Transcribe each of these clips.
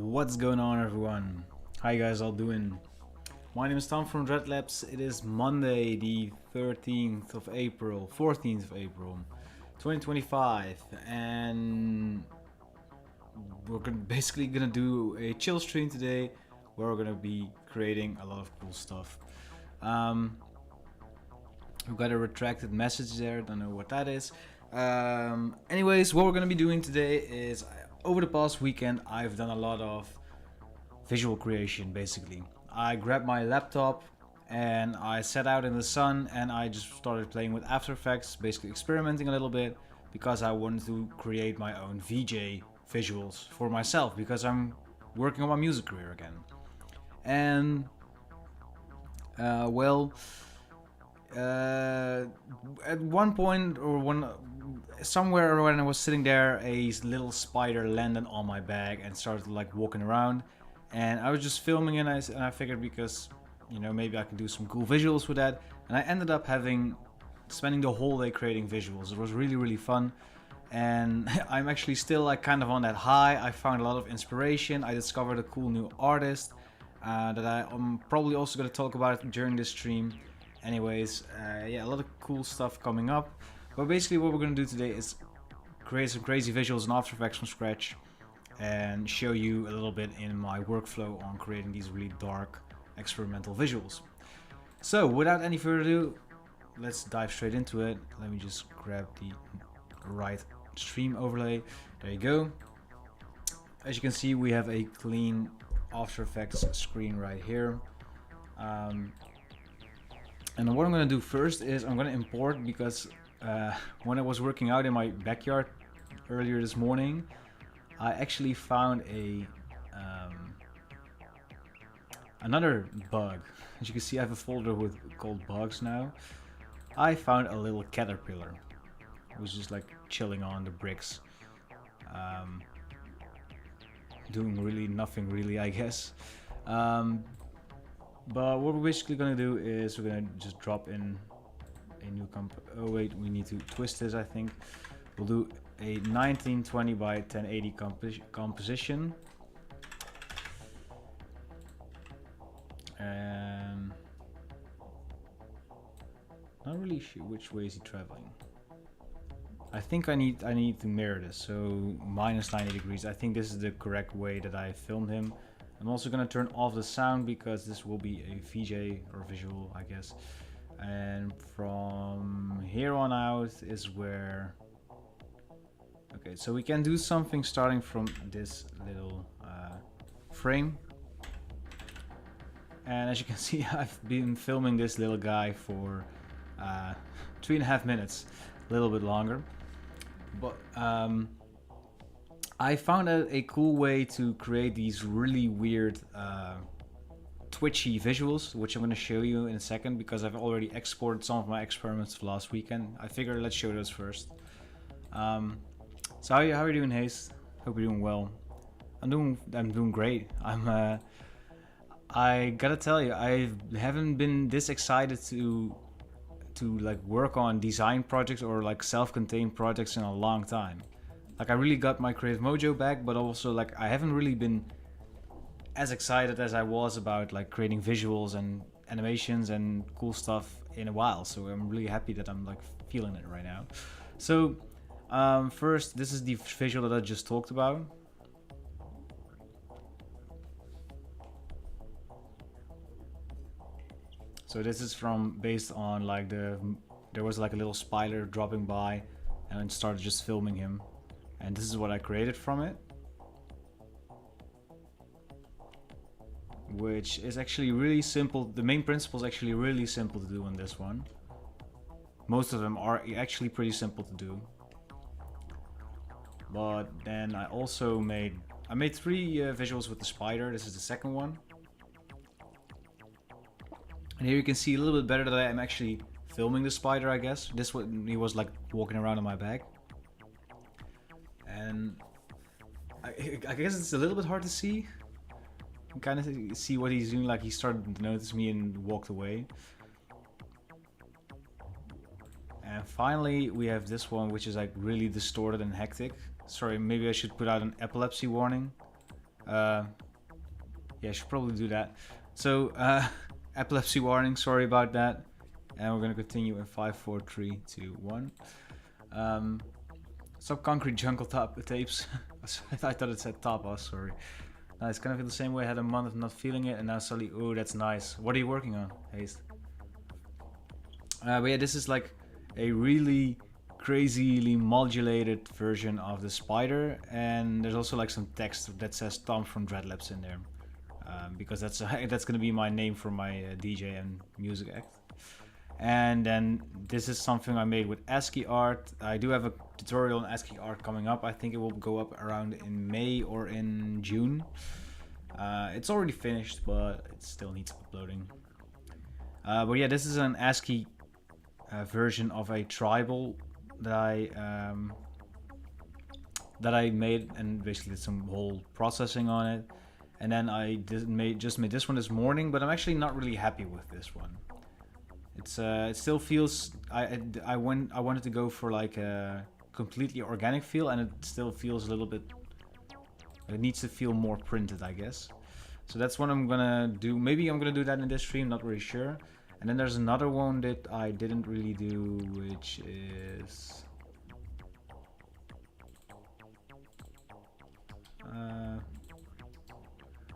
What's going on, everyone? How you guys all doing? My name is Tom from Dreadlabs. It is Monday the 13th of April, 14th of April 2025, and we're basically gonna do a chill stream today where we're gonna be creating a lot of cool stuff. We've got a retracted message there, don't know what that is. Anyways, what we're gonna be doing today is, over the past weekend I've done a lot of visual creation. Basically, I grabbed my laptop and I sat out in the sun and I just started playing with After Effects, basically experimenting a little bit, because I wanted to create my own VJ visuals for myself, because I'm working on my music career again. And at one point somewhere when I was sitting there, a little spider landed on my bag and started like walking around, and I was just filming it, and I figured, because maybe I can do some cool visuals with that, and I ended up spending the whole day creating visuals. It was really fun, and I'm actually still like kind of on that high. I found a lot of inspiration. I discovered a cool new artist that I'm probably also going to talk about during this stream. Anyways, yeah, a lot of cool stuff coming up. But basically what we're going to do today is create some crazy visuals in After Effects from scratch and show you a little bit in my workflow on creating these really dark experimental visuals. So without any further ado, let's dive straight into it. Let me just grab the right stream overlay. There you go. As you can see, we have a clean After Effects screen right here. And what I'm going to do first is I'm going to import, because when I was working out in my backyard earlier this morning, I actually found another bug. As you can see, I have a folder called bugs now. I found a little caterpillar. It was just like chilling on the bricks, doing really nothing really, I guess. But what we're basically going to do is we're going to just drop in a new oh wait, we need to twist this, I think. We'll do a 1920 by 1080 composition. And not really sure which way is he traveling. I think I need to mirror this, so minus 90 degrees. I think this is the correct way that I filmed him. I'm also going to turn off the sound, because this will be a VJ or visual, I guess. And from here on out is where... Okay, so we can do something starting from this little frame. And as you can see, I've been filming this little guy for 3.5 minutes, a little bit longer. But I found a cool way to create these really weird twitchy visuals, which I'm going to show you in a second, because I've already exported some of my experiments for last weekend. I figured let's show those first. So how are you doing, Haste? Hope you're doing well. I'm doing great. I gotta tell you, I haven't been this excited to like work on design projects or like self-contained projects in a long time. Like, I really got my creative mojo back, but also like I haven't really been as excited as I was about like creating visuals and animations and cool stuff in a while. So I'm really happy that I'm like feeling it right now. So first, this is the visual that I just talked about. So this is based on like there was like a little spider dropping by, and I started just filming him. And this is what I created from it, which is actually really simple. The main principle is actually really simple to do on this one. Most of them are actually pretty simple to do. But then I also made 3 visuals with the spider. This is the second one. And here you can see a little bit better that I am actually filming the spider, I guess. This one, he was like walking around on my back. And I guess it's a little bit hard to see. You can kind of see what he's doing, like he started to notice me and walked away. And finally we have this one, which is like really distorted and hectic. Sorry, maybe I should put out an epilepsy warning. Yeah, I should probably do that. So, epilepsy warning, sorry about that. And we're gonna continue in 5, 4, 3, 2, 1. Stop concrete jungle top tapes. I thought it said tapas, sorry. It's kind of the same way. I had a month of not feeling it, and now suddenly, oh, that's nice. What are you working on, Haste? But yeah, this is like a really crazily modulated version of the spider, and there's also like some text that says Tom from Dreadlabs in there, because that's gonna be my name for my DJ and music act. And then this is something I made with ASCII art. I do have a tutorial on ASCII art coming up. I think it will go up around in May or in June. It's already finished, but it still needs uploading. But yeah, this is an ASCII version of a tribal that I made, and basically did some whole processing on it. And then I just made this one this morning, but I'm actually not really happy with this one. It still feels I wanted to go for like a completely organic feel, and it still feels a little bit. It needs to feel more printed, I guess. So that's what I'm gonna do. Maybe I'm gonna do that in this stream, not really sure. And then there's another one that I didn't really do, which is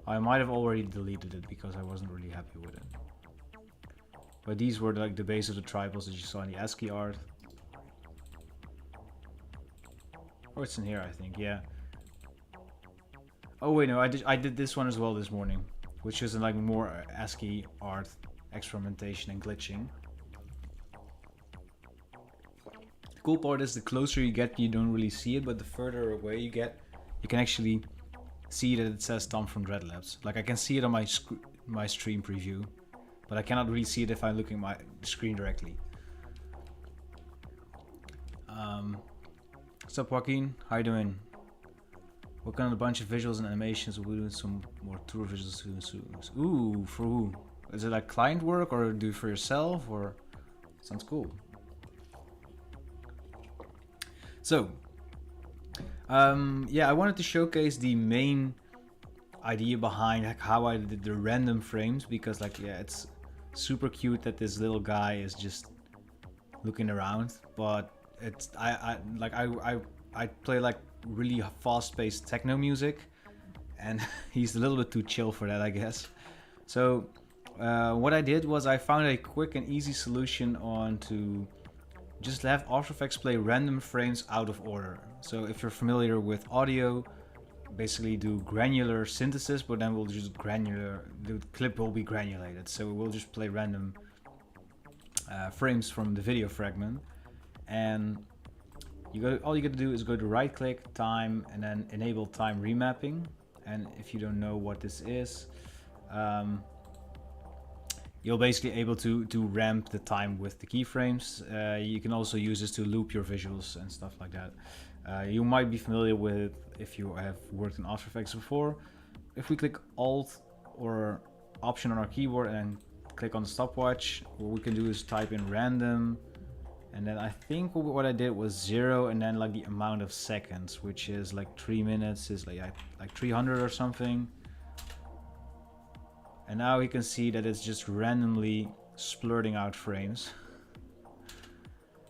I might have already deleted it because I wasn't really happy with it. But these were like the base of the tribals that you saw in the ASCII art. Oh, it's in here, I think. Yeah. Oh wait, no, I did this one as well this morning, which is like more ASCII art experimentation and glitching. The cool part is the closer you get, you don't really see it, but the further away you get, you can actually see that it says Tom from Dreadlabs. Like I can see it on my stream preview, but I cannot really see it if I'm looking at my screen directly. What's up, Joaquin? How you doing? Working on a bunch of visuals and animations. We'll do some more tour visuals soon. Ooh, for who? Is it like client work, or do it for yourself, or? Sounds cool. So, yeah, I wanted to showcase the main idea behind like how I did the random frames, because like, yeah, it's super cute that this little guy is just looking around, but it's I play like really fast-paced techno music, and he's a little bit too chill for that, I guess. So what I did was I found a quick and easy solution on to just have After Effects play random frames out of order. So if you're familiar with audio, basically do granular synthesis, but then we'll just the clip will be granulated. So we'll just play random frames from the video fragment. And all you got to do is go to right click, time, and then enable time remapping. And if you don't know what this is, you'll basically able to ramp the time with the keyframes. You can also use this to loop your visuals and stuff like that. You might be familiar with if you have worked in After Effects before. If we click Alt or Option on our keyboard and click on the stopwatch, what we can do is type in random, and then I think what I did was 0 and then like the amount of seconds, which is like 3 minutes is like 300 or something. And now you can see that it's just randomly splurting out frames,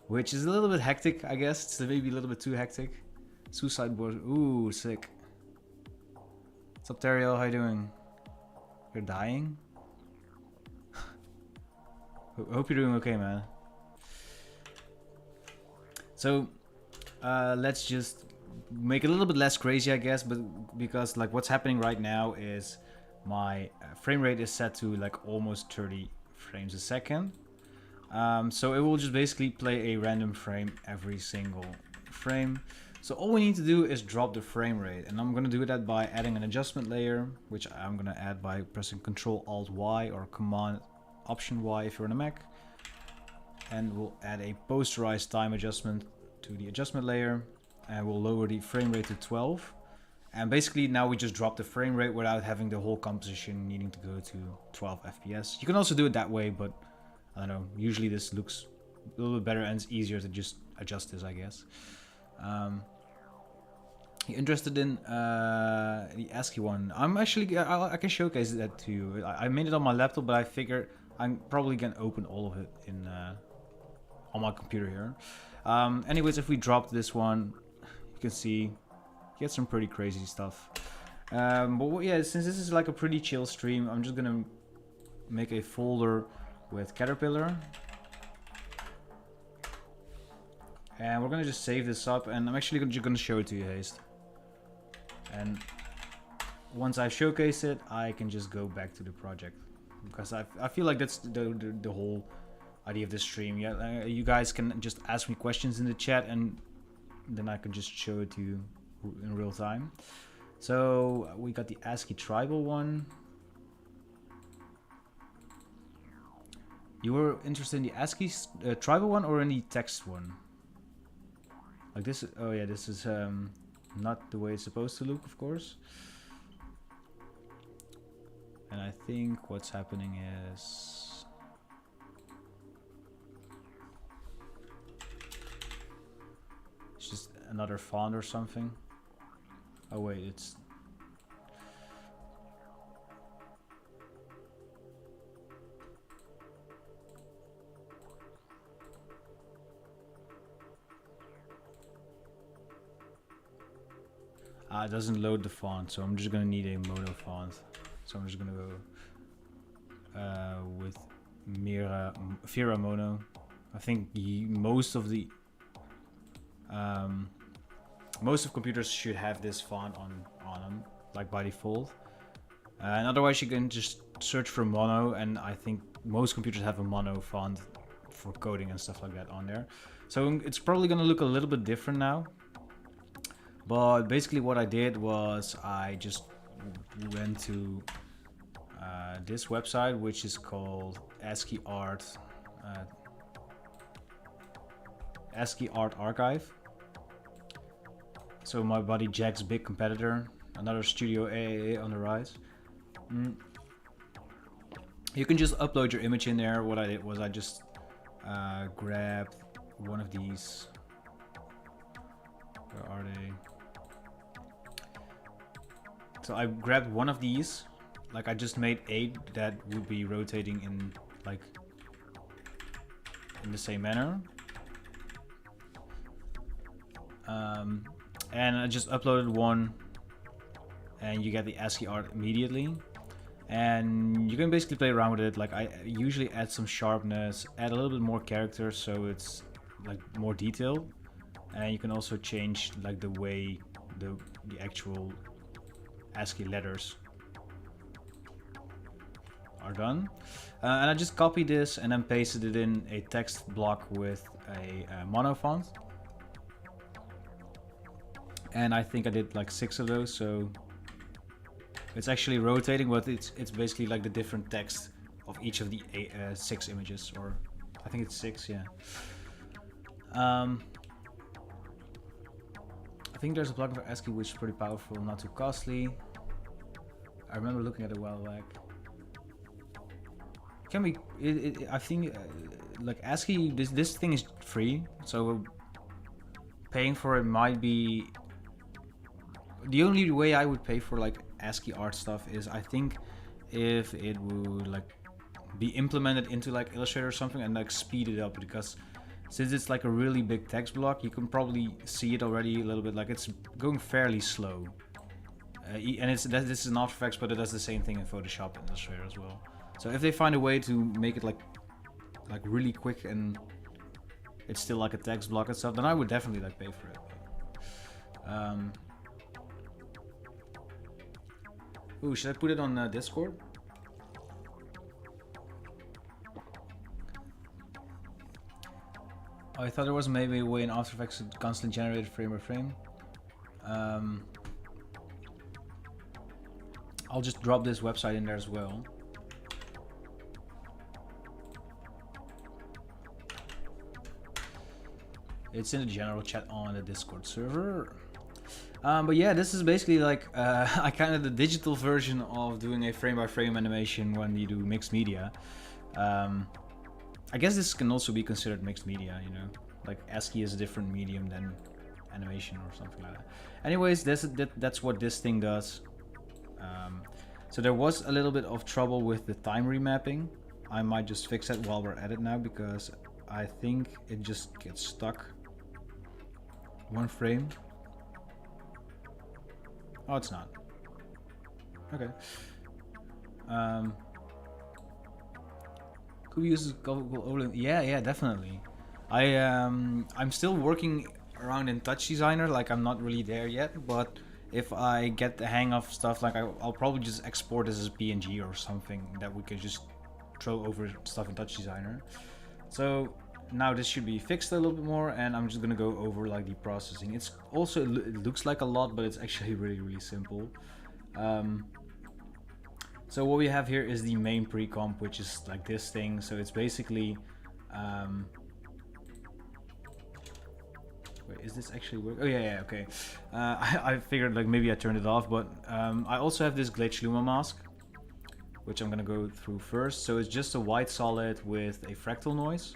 which is a little bit hectic, I guess. It's maybe a little bit too hectic. Suicide board, ooh, sick. What's up, Teriel? How you doing? You're dying? Hope you're doing okay, man. So let's just make it a little bit less crazy, I guess, but because like what's happening right now is my frame rate is set to like almost 30 frames a second. So it will just basically play a random frame every single frame. So all we need to do is drop the frame rate, and I'm going to do that by adding an adjustment layer, which I'm going to add by pressing Ctrl Alt Y or Command Option Y if you're on a Mac. And we'll add a posterized time adjustment to the adjustment layer, and we'll lower the frame rate to 12. And basically now we just drop the frame rate without having the whole composition needing to go to 12 FPS. You can also do it that way, but I don't know, usually this looks a little bit better and it's easier to just adjust this, I guess. You're interested in the ASCII one? I'm actually, I can showcase that to you. I made it on my laptop, but I figured I'm probably gonna open all of it in on my computer here. Anyways, if we drop this one, you can see get some pretty crazy stuff. But yeah, since this is like a pretty chill stream, I'm just gonna make a folder with Caterpillar. And we're gonna just save this up, and I'm actually just gonna show it to you, Haste. And once I've showcased it, I can just go back to the project. Because I feel like that's the whole idea of this stream. Yeah, you guys can just ask me questions in the chat, and then I can just show it to you in real time. So we got the ASCII tribal one. You were interested in the ASCII tribal one or in the text one? Like this, oh yeah, this is not the way it's supposed to look, of course. And I think what's happening is it's just another font or something. Oh wait, it's it doesn't load the font, so I'm just gonna need a mono font. So I'm just gonna go with Vera Mono. I think most of computers should have this font on them, like by default. And otherwise, you can just search for mono, and I think most computers have a mono font for coding and stuff like that on there. So it's probably gonna look a little bit different now. But basically what I did was I just went to this website, which is called ASCII Art Archive. So my buddy Jack's big competitor, another Studio AAA on the rise. You can just upload your image in there. What I did was I just grabbed one of these. Where are they? So I grabbed one of these, like I just made 8 that would be rotating in like in the same manner. And I just uploaded one, and you get the ASCII art immediately. And you can basically play around with it. Like I usually add some sharpness, add a little bit more character so it's like more detailed. And you can also change like the way the actual ASCII letters are done. And I just copied this and then pasted it in a text block with a mono font. And I think I did like 6 of those, so it's actually rotating, but it's basically like the different text of each of the 6 images, or I think it's 6, yeah. I think there's a plugin for ASCII which is pretty powerful, not too costly. I remember looking at it a while back. Can be, I think like ASCII, this thing is free, so paying for it might be. The only way I would pay for like ASCII art stuff is I think if it would like be implemented into like Illustrator or something and like speed it up, because since it's like a really big text block, you can probably see it already a little bit, like it's going fairly slow. And this is in After Effects, but it does the same thing in Photoshop and Illustrator as well. So if they find a way to make it like really quick and it's still like a text block and stuff, then I would definitely like pay for it. Ooh, should I put it on Discord? Oh, I thought there was maybe a way in After Effects to constantly generate frame by frame. I'll just drop this website in there as well. It's in the general chat on the Discord server. But yeah, this is basically like I kind of the digital version of doing a frame-by-frame animation when you do mixed media. I guess this can also be considered mixed media, you know. Like ASCII is a different medium than animation or something like that. Anyways, that's what this thing does. So there was a little bit of trouble with the time remapping. I might just fix it while we're at it now, because I think it just gets stuck one frame. Oh, it's not. Okay. Who uses Google OLED? Yeah, definitely. I'm still working around in Touch Designer, like I'm not really there yet, but if I get the hang of stuff, like I'll probably just export this as a PNG or something that we could just throw over stuff in Touch Designer. So now this should be fixed a little bit more, and I'm just gonna go over like the processing. It's also, it looks like a lot, but it's actually really simple. So what we have here is the main pre-comp, which is like this thing. So it's basically wait, is this actually work? Oh yeah, okay. I figured like maybe I turned it off, but I also have this glitch Luma mask, which I'm gonna go through first. So it's just a white solid with a fractal noise,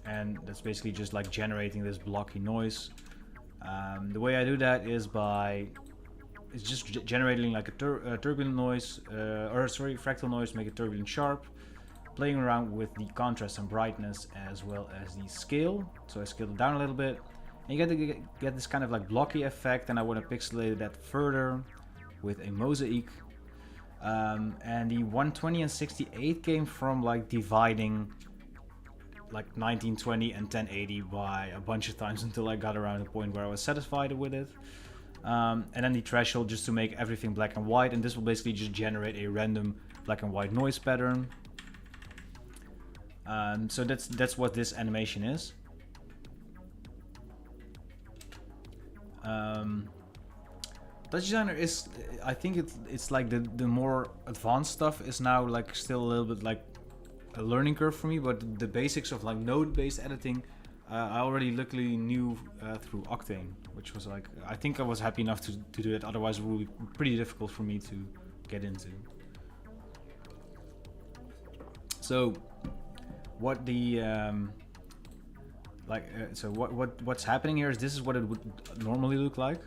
and that's basically just like generating this blocky noise. The way I do that is by it's just generating like a turbulent noise, fractal noise, make it turbulent sharp, playing around with the contrast and brightness as well as the scale. So I scaled it down a little bit, and you get this kind of like blocky effect, and I want to pixelate that further with a mosaic. And the 120 and 68 came from like dividing like 1920 and 1080 by a bunch of times until I got around the point where I was satisfied with it. And then the threshold just to make everything black and white, and this will basically just generate a random black and white noise pattern. So that's what this animation is. Touch Designer is, I think it's like the more advanced stuff is now like still a little bit like a learning curve for me, but the basics of like node-based editing I already luckily knew through Octane, which was like, I think I was happy enough to do it, otherwise it would be pretty difficult for me to get into. So what the so what's happening here is this is what it would normally look like.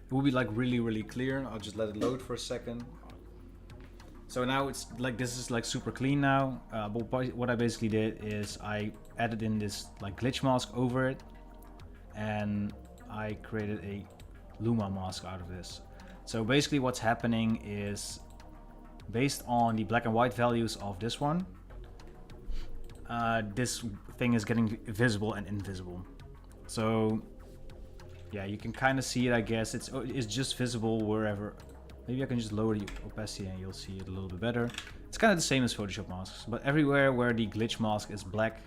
It will be like really clear. I'll just let it load for a second. So now it's like, this is like super clean now, but what I basically did is I added in this like glitch mask over it, and I created a Luma mask out of this. So basically what's happening is, based on the black and white values of this one, this thing is getting visible and invisible. So yeah, you can kind of see it, I guess. It's just visible wherever. Maybe I can just lower the opacity and you'll see it a little bit better. It's kind of the same as Photoshop masks, but everywhere where the glitch mask is black,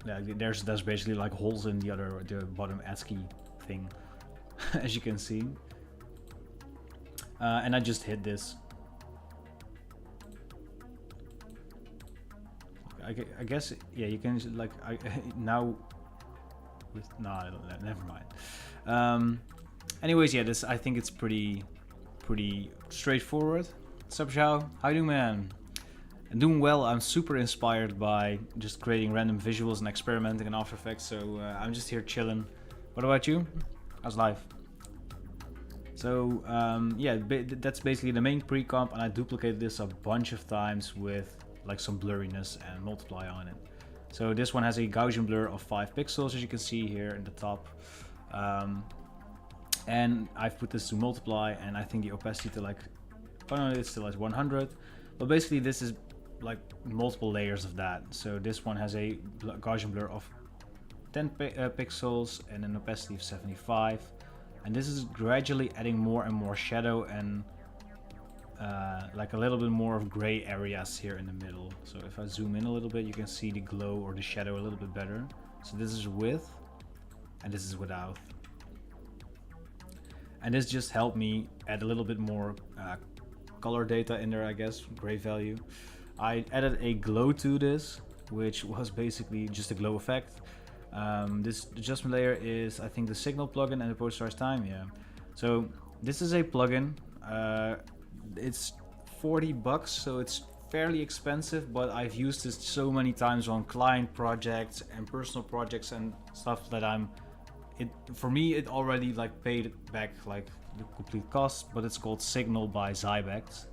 there's basically like holes in the bottom ASCII thing, as you can see. And I just hit this. I guess, yeah, you can like now. No, never mind. Anyways, yeah, this, I think it's pretty straightforward. What's up, Zhao? How you doing, man? I'm doing well. I'm super inspired by just creating random visuals and experimenting in After Effects, so I'm just here chilling. What about you? How's life? So yeah, that's basically the main pre-comp, and I duplicated this a bunch of times with like some blurriness and multiply on it. So this one has a Gaussian blur of 5 pixels, as you can see here in the top. And I've put this to multiply, and I think the opacity to like, oh no, it's still at 100. But basically this is like multiple layers of that. So this one has a Gaussian blur of 10 pixels and an opacity of 75. And this is gradually adding more and more shadow and like a little bit more of gray areas here in the middle. So if I zoom in a little bit, you can see the glow or the shadow a little bit better. So this is with, and this is without. And this just helped me add a little bit more color data in there, I guess, gray value. I added a glow to this, which was basically just a glow effect. This adjustment layer is, I think, the signal plugin and the post-stars time, yeah. So this is a plugin. It's $40, so it's fairly expensive, but I've used this so many times on client projects and personal projects and stuff that for me it already like paid back like the complete cost. But it's called Signal by Zybex.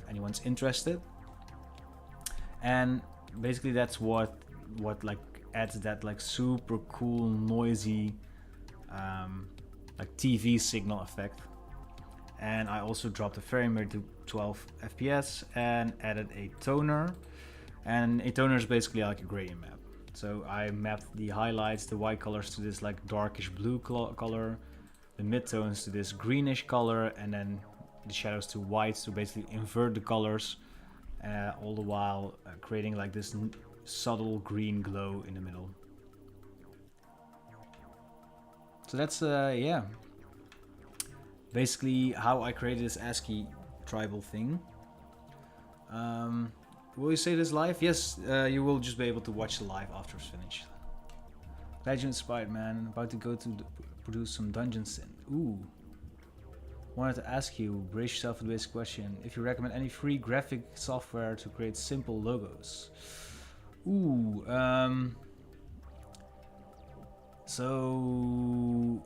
Anyone's interested? And basically that's what like adds that like super cool noisy like TV signal effect. And I also dropped the frame rate to 12 FPS and added a toner. And a toner is basically like a gradient map. So I mapped the highlights, the white colors to this like darkish blue color, the midtones to this greenish color, and then the shadows to whites to basically invert the colors, all the while creating like this subtle green glow in the middle. So that's yeah, basically how I created this ASCII tribal thing. Will you say this live? Yes, you will just be able to watch the live after it's finished. Glad you inspired, man. About to go to produce some dungeons. Ooh. Wanted to ask you, brace yourself for the basic question, if you recommend any free graphic software to create simple logos. Ooh, so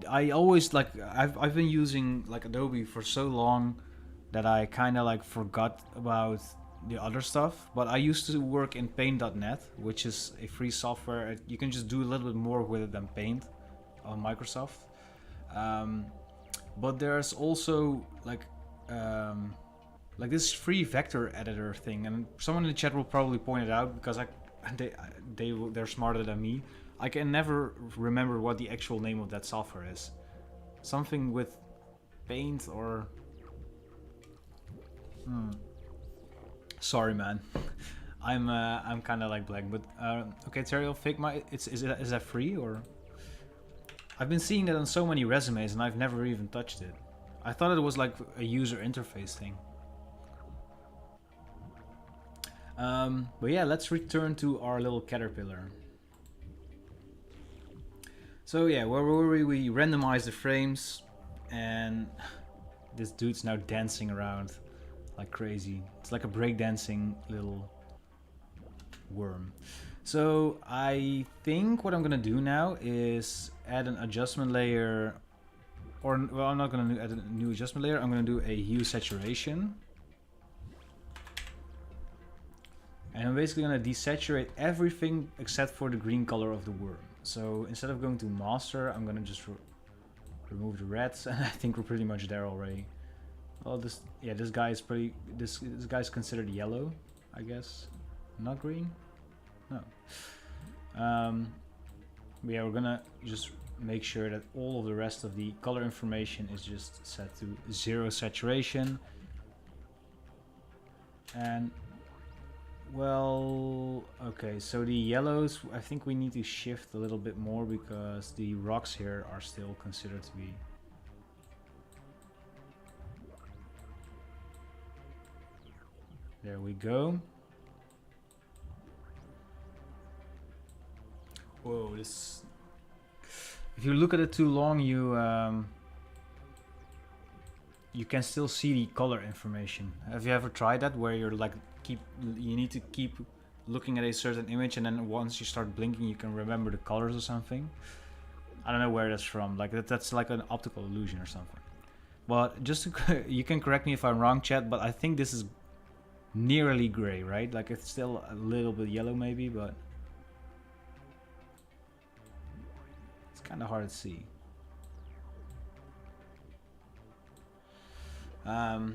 I always like I've been using like Adobe for so long that I kind of like forgot about the other stuff. But I used to work in Paint.net, which is a free software. You can just do a little bit more with it than Paint on Microsoft. But there's also like this free vector editor thing, and someone in the chat will probably point it out because they're smarter than me. I can never remember what the actual name of that software is. Something with Paint or sorry, man. I'm kind of like blank, but okay, Teriel, Figma. Is that free or? I've been seeing that on so many resumes and I've never even touched it. I thought it was like a user interface thing. But yeah, let's return to our little caterpillar. So yeah, where were we? We randomized the frames and this dude's now dancing around like crazy. It's like a breakdancing little worm. So I think what I'm gonna do now is add an adjustment layer, or well, I'm not gonna add a new adjustment layer. I'm gonna do a hue saturation, and I'm basically gonna desaturate everything except for the green color of the worm. So instead of going to master, I'm gonna just remove the reds, and I think we're pretty much there already. Well, this guy is pretty. This guy's considered yellow, I guess, not green. No. Yeah, we're gonna just make sure that all of the rest of the color information is just set to 0 saturation. And well, okay, so the yellows, I think we need to shift a little bit more because the rocks here are still considered to be there we go. Whoa, this... If you look at it too long, you can still see the color information. Have you ever tried that, where you're like you need to keep looking at a certain image, and then once you start blinking, you can remember the colors or something? I don't know where that's from. Like that's like an optical illusion or something. But just to, you can correct me if I'm wrong, chat. But I think this is nearly gray, right? Like it's still a little bit yellow, maybe, but. Kind of hard to see. Okay,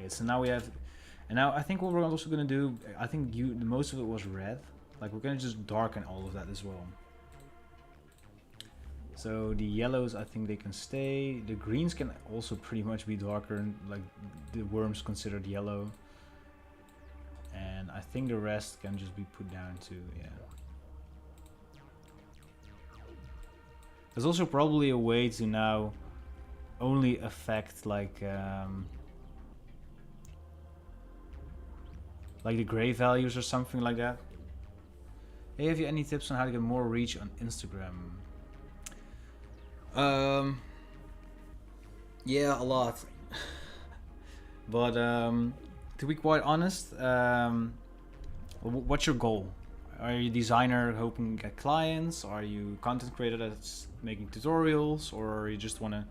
so now we have, and now I think what we're also gonna do, I think most of it was red. Like we're gonna just darken all of that as well. So the yellows, I think they can stay. The greens can also pretty much be darker, like the worm's considered yellow. And I think the rest can just be put down to, yeah. There's also probably a way to now only affect like the gray values or something like that. Hey, have you any tips on how to get more reach on Instagram? Yeah, a lot. But to to be quite honest, what's your goal? Are you a designer hoping to get clients? Are you content creator that's making tutorials, or you just want to?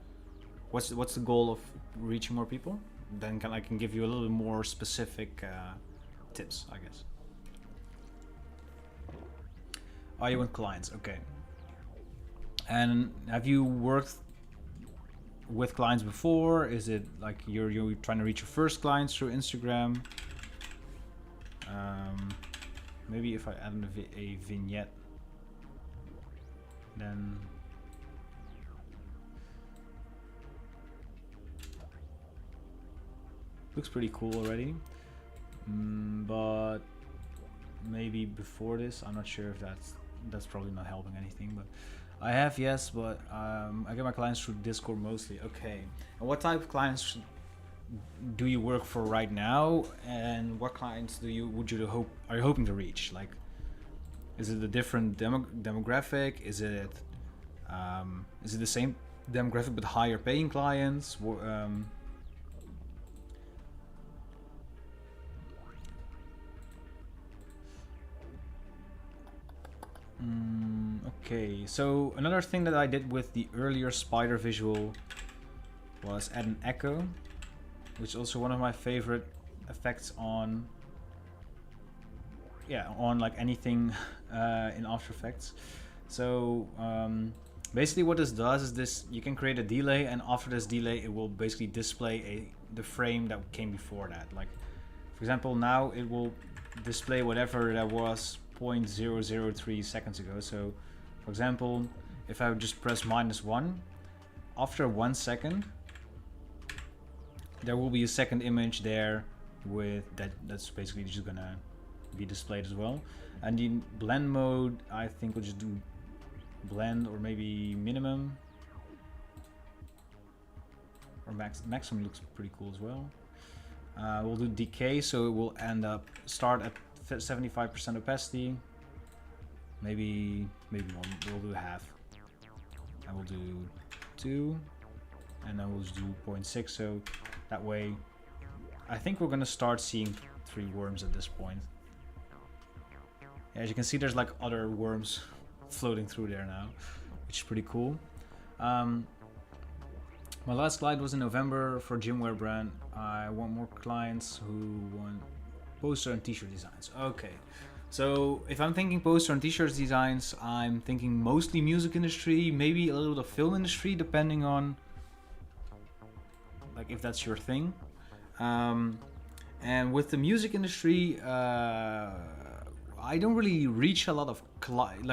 What's the goal of reaching more people? Then I can give you a little bit more specific tips, I guess. Are you with clients? Okay. And have you worked with clients before? Is it like you're trying to reach your first clients through Instagram? Maybe if I add a vignette, then looks pretty cool already. But maybe before this, I'm not sure if that's probably not helping anything, but I have, yes, but I get my clients through Discord mostly. Okay, and what type of clients do you work for right now, and what clients are you hoping to reach? Like, is it a different demographic? Is it the same demographic but higher paying clients? Okay, so another thing that I did with the earlier spider visual was add an echo, which is also one of my favorite effects on like anything in After Effects. So basically what this does is you can create a delay, and after this delay it will basically display the frame that came before that. Like, for example, now it will display whatever that was 0.003 seconds ago. So for example, if I would just press -1, after 1 second there will be a second image there with that's basically just gonna be displayed as well. And the blend mode, I think we'll just do blend, or maybe minimum, or maximum looks pretty cool as well. We'll do decay, so it will start at 75% opacity. Maybe we'll do half, and we'll do 2, and then we'll just do 0.6. So that way, I think we're gonna start seeing 3 worms at this point. As you can see, there's like other worms floating through there now, which is pretty cool. My last slide was in November for a gymwear brand. I want more clients who want poster and t-shirt designs. Okay, so if I'm thinking poster and t-shirt designs, I'm thinking mostly music industry, maybe a little bit of film industry, depending on like if that's your thing. And with the music industry, I don't really reach a lot of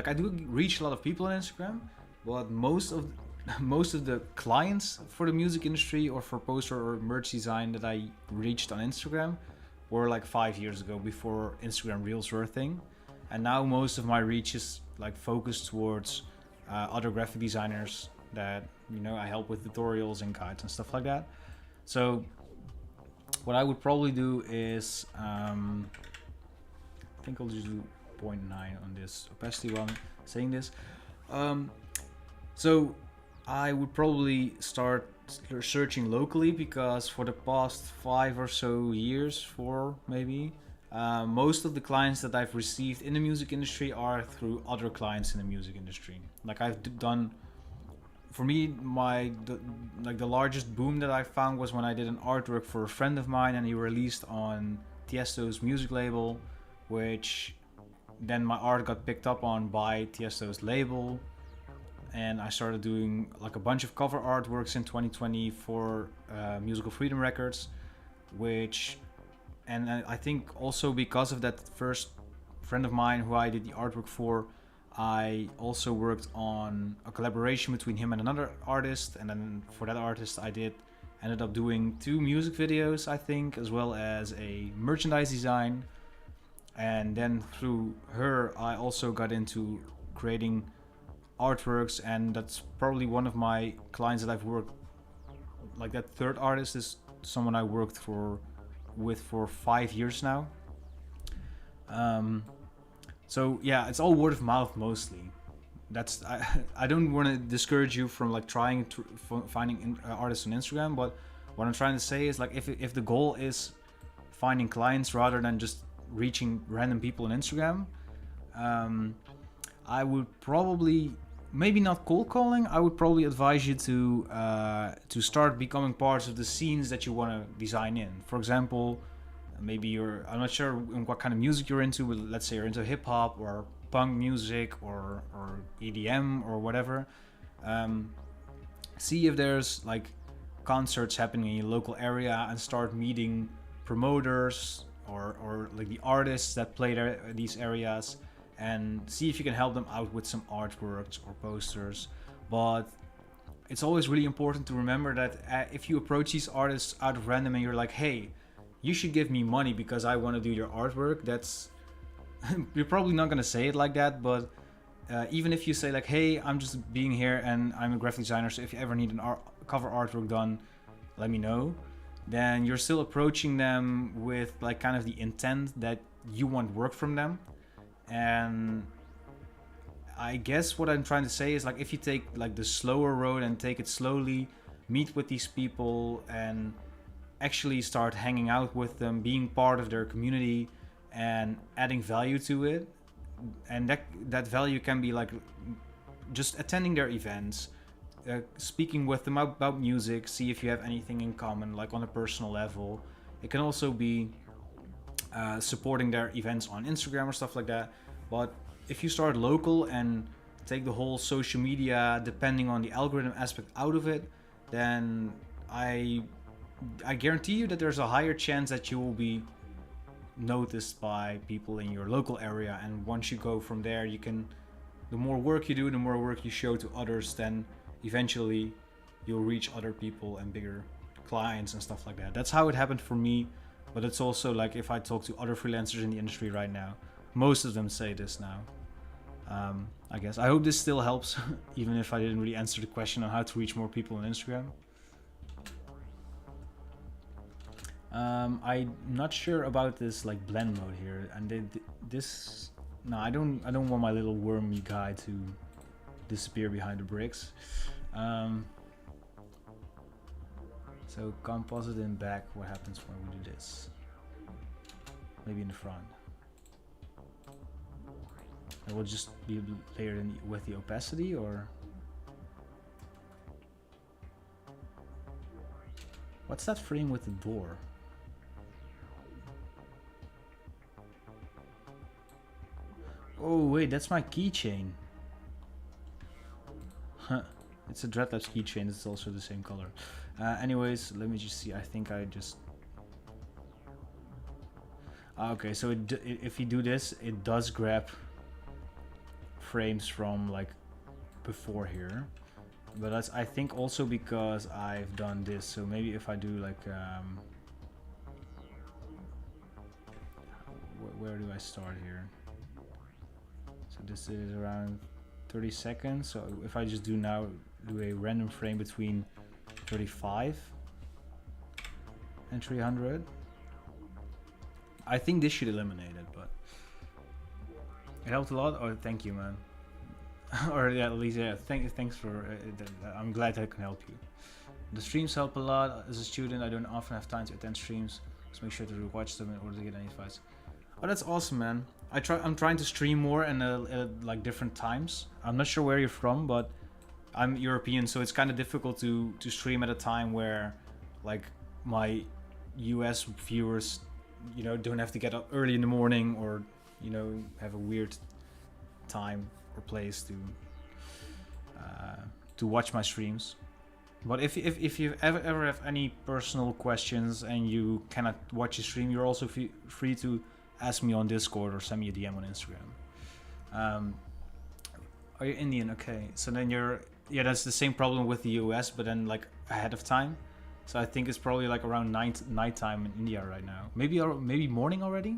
I do reach a lot of people on Instagram, but most of the clients for the music industry or for poster or merch design that I reached on Instagram were like 5 years ago, before Instagram Reels were a thing. And now most of my reach is like focused towards other graphic designers that, you know, I help with tutorials and guides and stuff like that. So what I would probably do is I think I'll just do 0.9 on this opacity while I'm saying this. So I would probably start searching locally, because for the past 5 or so years, 4 maybe, most of the clients that I've received in the music industry are through other clients in the music industry. Like I've done, for me, the largest boom that I found was when I did an artwork for a friend of mine, and he released on Tiesto's music label, which then my art got picked up on by Tiesto's label, and I started doing like a bunch of cover artworks in 2020 for Musical Freedom Records, and I think also because of that first friend of mine who I did the artwork for, I also worked on a collaboration between him and another artist, and then for that artist I ended up doing 2 music videos, I think, as well as a merchandise design. And then through her I also got into creating artworks, and that's probably one of my clients that I've worked, like that third artist is someone I worked with for 5 years now. So yeah, it's all word of mouth mostly. I don't want to discourage you from like trying to finding artists on Instagram, but what I'm trying to say is, like, if the goal is finding clients rather than just reaching random people on Instagram, I would probably, maybe not cold calling, I would probably advise you to start becoming parts of the scenes that you want to design in. For example, maybe I'm not sure what kind of music you're into, but let's say you're into hip hop or punk music or EDM or whatever. See if there's like concerts happening in your local area and start meeting promoters or like the artists that play these areas, and see if you can help them out with some artworks or posters. But it's always really important to remember that if you approach these artists out of random and you're like, hey, you should give me money because I want to do your artwork, that's you're probably not going to say it like that, but even if you say like, hey, I'm just being here and I'm a graphic designer, so if you ever need an cover artwork done, let me know, then you're still approaching them with like kind of the intent that you want work from them. And I guess what I'm trying to say is, like, if you take like the slower road and take it slowly, meet with these people and actually start hanging out with them, being part of their community and adding value to it, and that value can be like just attending their events, speaking with them about music, see if you have anything in common, like on a personal level. It can also be supporting their events on Instagram or stuff like that. But if you start local and take the whole social media, depending on the algorithm aspect, out of it, then I guarantee you that there's a higher chance that you will be noticed by people in your local area. And once you go from there, you can, the more work you do, the more work you show to others, then eventually you'll reach other people and bigger clients and stuff like that. That's how it happened for me. But it's also like, if I talk to other freelancers in the industry right now, most of them say this now. I guess I hope this still helps, even if I didn't really answer the question on how to reach more people on Instagram. I'm not sure about this like blend mode here, and this. No, I don't want my little wormy guy to disappear behind the bricks. So composite in back. What happens when we do this? Maybe in the front. It will just be layered in with the opacity, or what's that frame with the door? Oh wait, that's my keychain. Huh. It's a Dreadlabs keychain. It's also the same color. Anyways, let me just see. I think I just. Okay, so if you do this, it does grab frames from like before here, but that's, I think, also because I've done this. So maybe if I do like where do I start here? So this is around 30 seconds. So if I just do a random frame between 35 and 300, I think this should eliminate it, but it helped a lot. Oh, thank you, man. Or yeah, at least, yeah, thanks for I'm glad I can help you. The streams help a lot. As a student, I don't often have time to attend streams, so make sure to watch them in order to get any advice. Oh, that's awesome, man. I'm trying to stream more and like different times. I'm not sure where you're from, but I'm European, so it's kind of difficult to stream at a time where like my US viewers, you know, don't have to get up early in the morning, or, you know, have a weird time or place to watch my streams. But if you ever have any personal questions and you cannot watch a stream, you're also free to ask me on Discord or send me a DM on Instagram. Are you Indian? Okay, so then yeah, that's the same problem with the US, but then like ahead of time. So I think it's probably like around nighttime in India right now. Maybe morning already.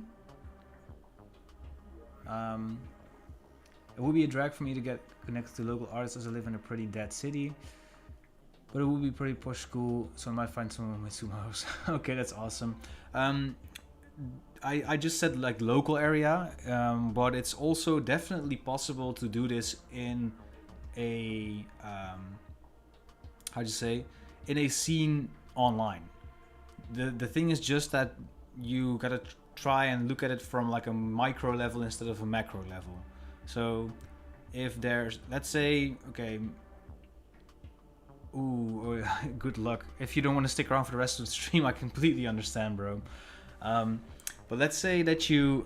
It would be a drag for me to get connected to local artists, as I live in a pretty dead city. But it would be pretty posh school, so I might find some of my sumos. Okay, that's awesome. I just said like local area, but it's also definitely possible to do this in a in a scene online. The thing is just that you gotta try and look at it from like a micro level instead of a macro level. So if there's, let's say, okay, ooh, good luck. If you don't want to stick around for the rest of the stream, I completely understand, bro. But let's say that you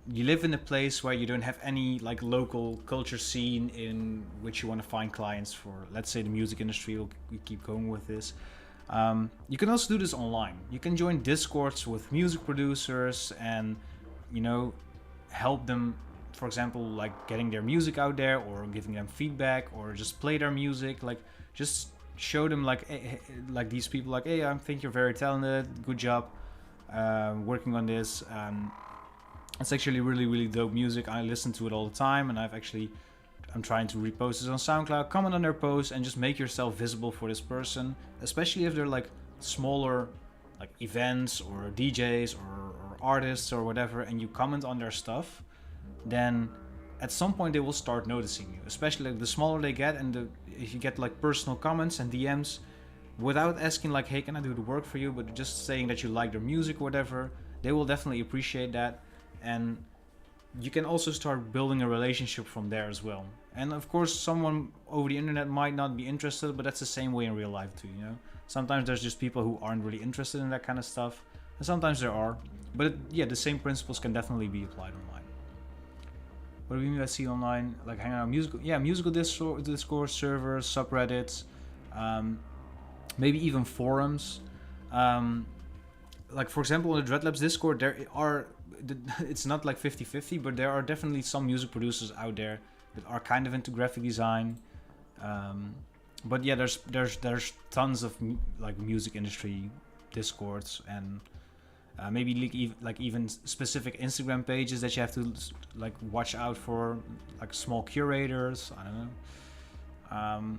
live in a place where you don't have any like local culture scene in which you want to find clients for. Let's say the music industry. We keep going with this. You can also do this online. You can join Discords with music producers and, you know, help them, for example, like getting their music out there or giving them feedback or just play their music. Like, just show them like these people like, hey, I think you're very talented. Good job working on this. It's actually really dope music. I listen to it all the time, and I'm trying to repost this on SoundCloud, comment on their posts, and just make yourself visible for this person, especially if they're like smaller like events or DJs or artists or whatever, and you comment on their stuff, then at some point they will start noticing you, especially like the smaller they get, and if you get like personal comments and DMs without asking like, hey, can I do the work for you, but just saying that you like their music or whatever, they will definitely appreciate that. And you can also start building a relationship from there as well. And of course, someone over the internet might not be interested, but that's the same way in real life too, you know? Sometimes there's just people who aren't really interested in that kind of stuff, and sometimes there are. But yeah, the same principles can definitely be applied online. What do we mean by see online? Like hang out musical Discord servers, subreddits, maybe even forums. Like for example, on the Dreadlabs Discord, it's not like 50-50, but there are definitely some music producers out there that are kind of into graphic design. But yeah, there's tons of like music industry Discords, and maybe like even specific Instagram pages that you have to like watch out for, like small curators. I don't know.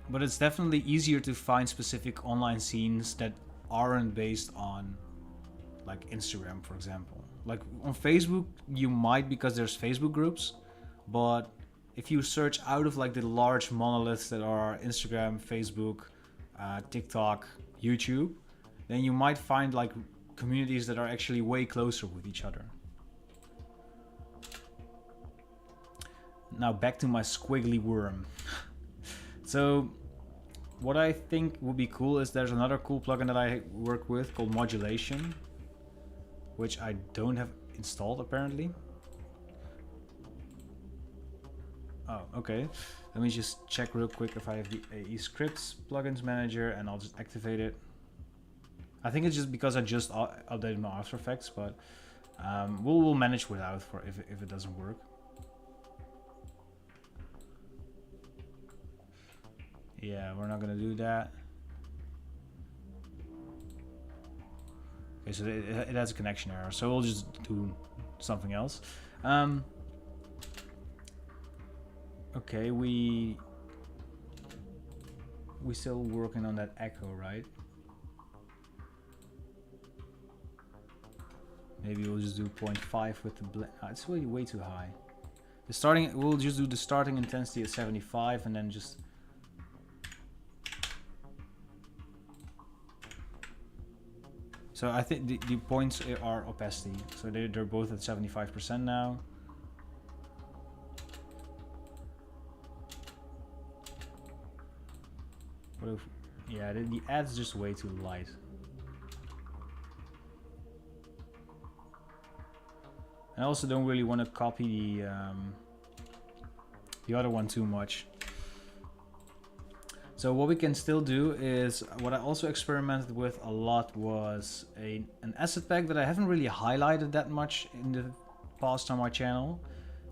But it's definitely easier to find specific online scenes that aren't based on like Instagram, for example. Like on Facebook, you might, because there's Facebook groups, but if you search out of like the large monoliths that are Instagram, Facebook, TikTok, YouTube, then you might find like communities that are actually way closer with each other. Now back to my squiggly worm. So what I think would be cool is there's another cool plugin that I work with called Modulation, which I don't have installed apparently. Oh, okay. Let me just check real quick if I have the AE Scripts plugins manager, and I'll just activate it. I think it's just because I just updated my After Effects, but we'll manage without for if it doesn't work. Yeah, we're not gonna do that. Okay, so it has a connection error, so we'll just do something else. Okay, we still working on that echo, right? Maybe we'll just do 0.5 with the blend. It's way too high. We'll just do the starting intensity at 75, and then just. So I think the points are opacity. So they're both at 75% now. What if, yeah, the ad's just way too light. I also don't really want to copy the other one too much. So what we can still do is, what I also experimented with a lot was an asset pack that I haven't really highlighted that much in the past on my channel.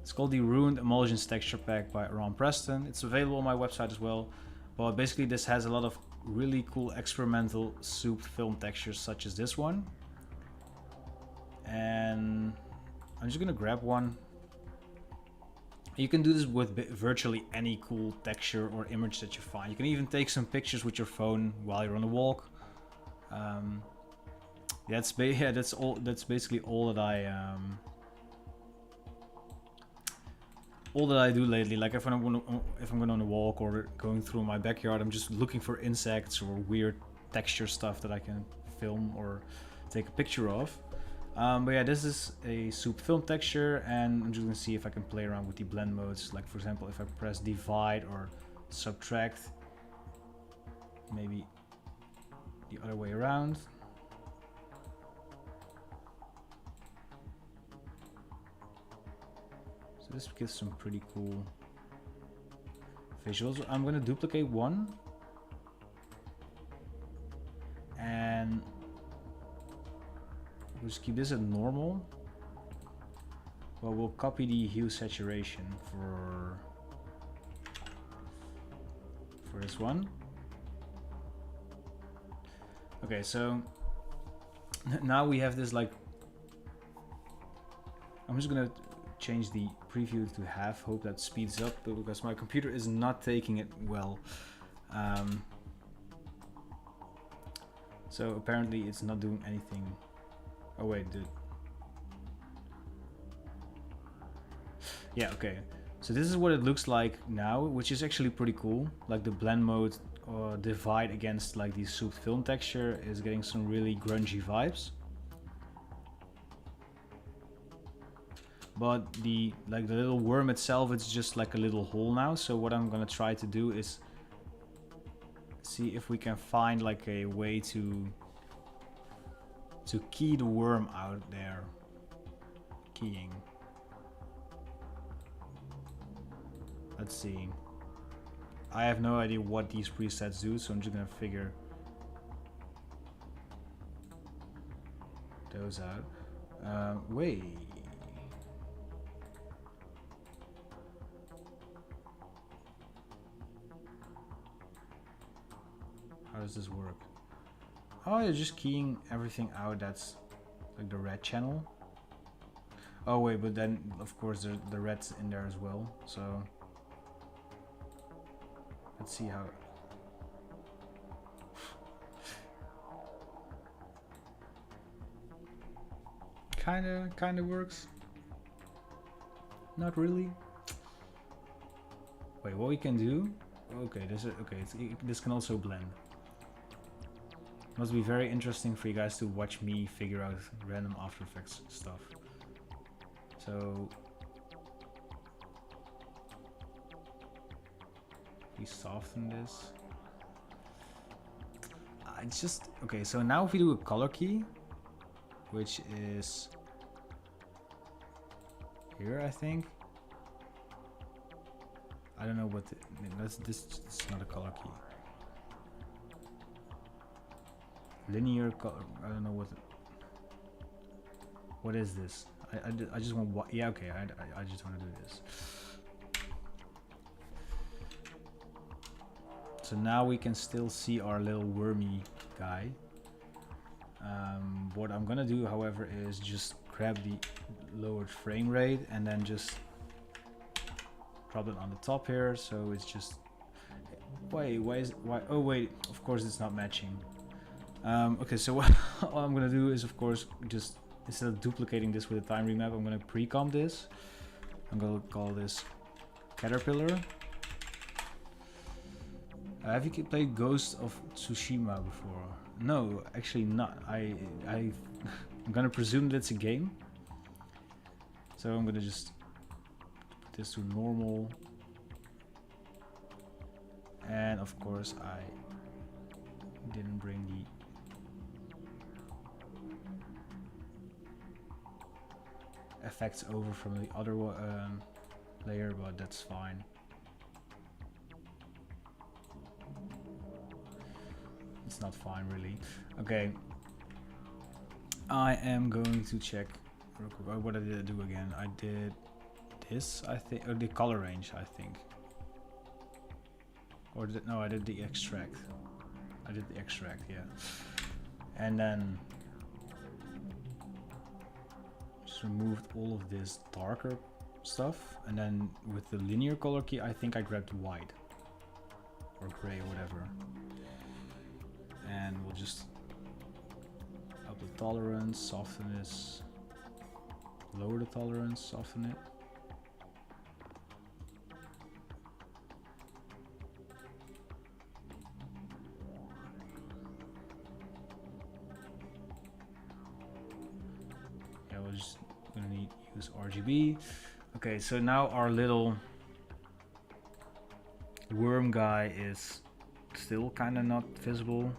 It's called the Ruined Emulsions Texture Pack by Ron Preston. It's available on my website as well. But basically this has a lot of really cool experimental souped film textures such as this one. And I'm just gonna grab one. You can do this with virtually any cool texture or image that you find. You can even take some pictures with your phone while you're on a walk. That's basically all that I do lately. Like if I'm going on a walk or going through my backyard, I'm just looking for insects or weird texture stuff that I can film or take a picture of. But yeah, this is a soup film texture, and I'm just gonna see if I can play around with the blend modes. Like for example, if I press divide or subtract, maybe the other way around. So this gives some pretty cool visuals. I'm gonna duplicate one, and we'll just keep this at normal. But we'll copy the hue saturation for this one. Okay, so now we have this like, I'm just gonna change the preview to half, hope that speeds up, because my computer is not taking it well. So apparently it's not doing anything. Oh wait, dude. Yeah, okay. So this is what it looks like now, which is actually pretty cool. Like the blend mode or divide against like the souped film texture is getting some really grungy vibes. But the little worm itself, it's just like a little hole now. So what I'm gonna try to do is see if we can find like a way to key the worm out there. Keying. Let's see. I have no idea what these presets do, so I'm just gonna figure those out. Wait. How does this work? Oh, you're just keying everything out that's like the red channel. Oh wait, but then of course the red's in there as well, so let's see how. Kinda works. Not really. Wait, what we can do? Okay, this can also blend. Must be very interesting for you guys to watch me figure out random After Effects stuff. So we soften this. It's just okay. So now if we do a color key, which is here, I think. I don't know what this is not a color key. Linear color. I don't know what is this. I just want, yeah, okay, I just want to do this. So now we can still see our little wormy guy. What I'm gonna do, however, is just grab the lowered frame rate and then just drop it on the top here. So it's just, why? Oh wait, of course it's not matching. Okay, so what I'm gonna do is, of course, just instead of duplicating this with a time remap, I'm gonna pre-comp this. I'm gonna call this Caterpillar. Have you played Ghost of Tsushima before? No, actually not. I'm gonna presume that's a game. So I'm gonna just put this to normal. And of course I didn't bring the effects over from the other layer, but that's fine. It's not fine really. Okay, I am going to check real quick. What did I do again? I did this, I think, or the color range, I think. Or no, I did the extract. I did the extract, yeah. And then just removed all of this darker stuff, and then with the linear color key, I think I grabbed white or gray or whatever. And we'll just up the tolerance, soften this, lower the tolerance, soften it. just gonna need use RGB. Okay, so now our little worm guy is still kind of not visible.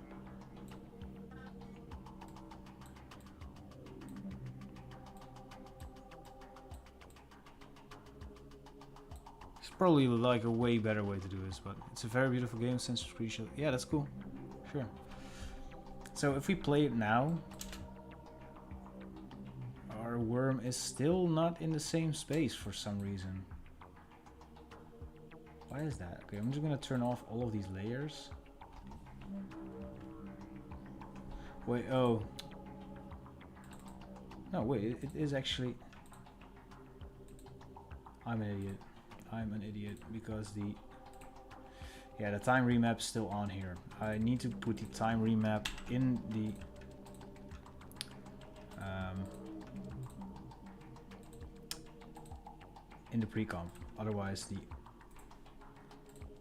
It's probably like a way better way to do this, but it's a very beautiful game. Since screenshot, yeah, that's cool. Sure. So if we play it now, our worm is still not in the same space for some reason. Why is that? Okay, I'm just gonna turn off all of these layers. Wait, oh. No, wait, it is actually... I'm an idiot. I'm an idiot because the... Yeah, the time remap is still on here. I need to put the time remap in the... in the pre-comp. Otherwise the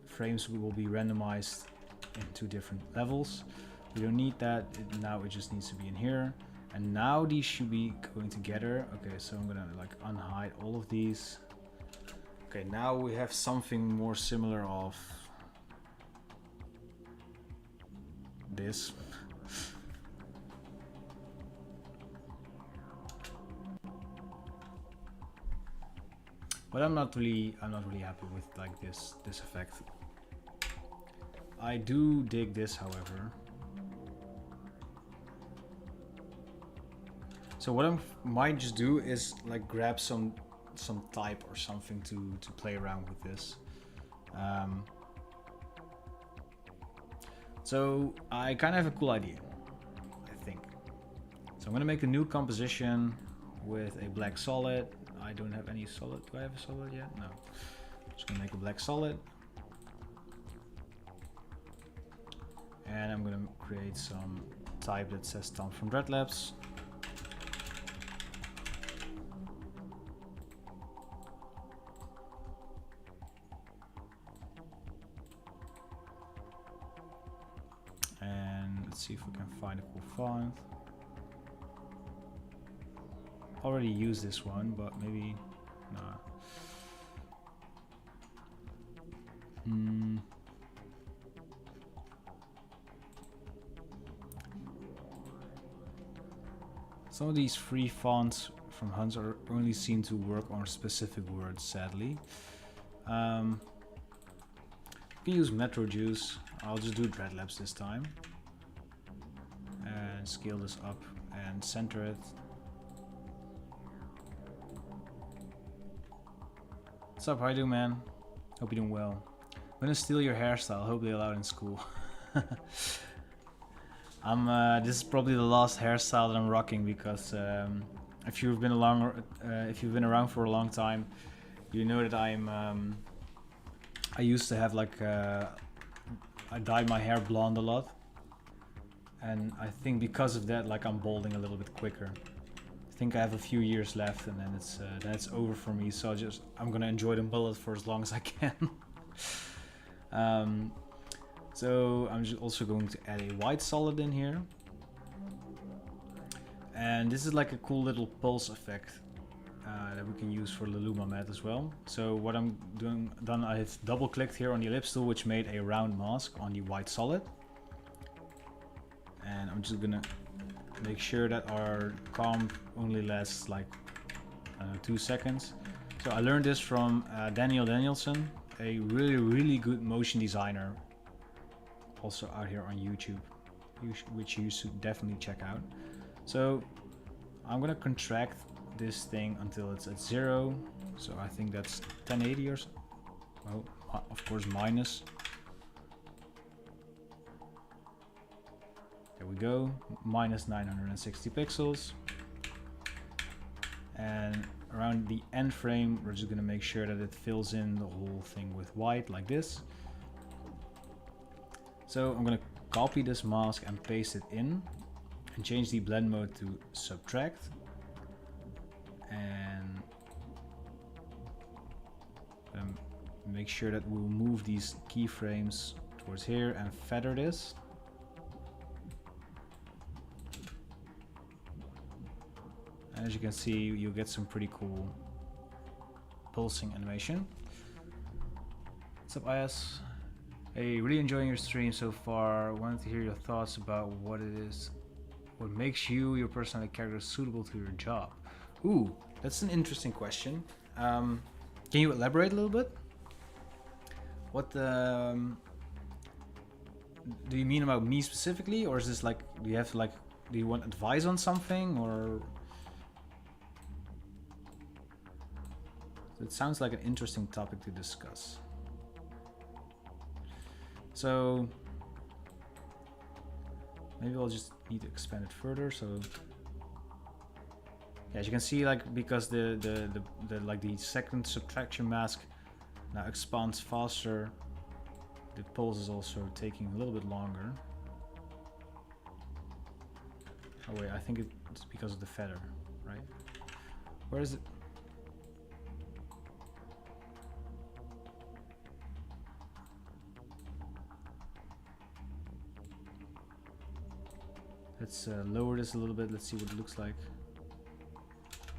frames will be randomized in 2 different levels. We don't need that. Now it just needs to be in here. And now these should be going together. Okay, so I'm gonna like unhide all of these. Okay, now we have something more similar of this. But I'm not really happy with like this effect. I do dig this, however. So what I might just do is like grab some type or something to play around with this. So I kind of have a cool idea, I think. So I'm gonna make a new composition with a black solid. I don't have any solid. Do I have a solid yet? No. Just gonna make a black solid. And I'm gonna create some type that says Tom from Dreadlabs. And let's see if we can find a cool font. Already used this one, but maybe nah. Some of these free fonts from Hans are only seen to work on specific words, sadly. You can use Metro Juice. I'll just do Dreadlabs this time. And scale this up and center it. What's up, how you doing, man? Hope you're doing well. I'm gonna steal your hairstyle. Hope they allow it in school. This is probably the last hairstyle that I'm rocking because if you've been around for a long time, you know that I used to have like I dyed my hair blonde a lot, and I think because of that, like I'm balding a little bit quicker. I think I have a few years left, and then it's over for me. So I'm gonna enjoy the mullet for as long as I can. So I'm just also going to add a white solid in here, and this is like a cool little pulse effect that we can use for the Luma mat as well. So what I'm done, I've double clicked here on the ellipse tool, which made a round mask on the white solid, and I'm just gonna make sure that our comp only lasts like 2 seconds. So I learned this from Daniel Danielson, a really good motion designer, also out here on YouTube, which you should definitely check out. So I'm gonna contract this thing until it's at 0. So I think that's 1080 or so. Oh, of course minus. There we go, minus 960 pixels. And around the end frame, we're just gonna make sure that it fills in the whole thing with white like this. So I'm gonna copy this mask and paste it in and change the blend mode to subtract. And make sure that we'll move these keyframes towards here and feather this. And as you can see, you get some pretty cool pulsing animation. What's up, IS? Hey, really enjoying your stream so far. Wanted to hear your thoughts about what makes you, your personality character, suitable to your job. Ooh, that's an interesting question. Can you elaborate a little bit? What do you mean about me specifically, or is this like, do you want advice on something, or? It sounds like an interesting topic to discuss. So maybe I'll just need to expand it further. So yeah, as you can see, like, because the second subtraction mask now expands faster, the pulse is also taking a little bit longer. Oh wait, I think it's because of the feather, right? Where is it? Let's lower this a little bit. Let's see what it looks like.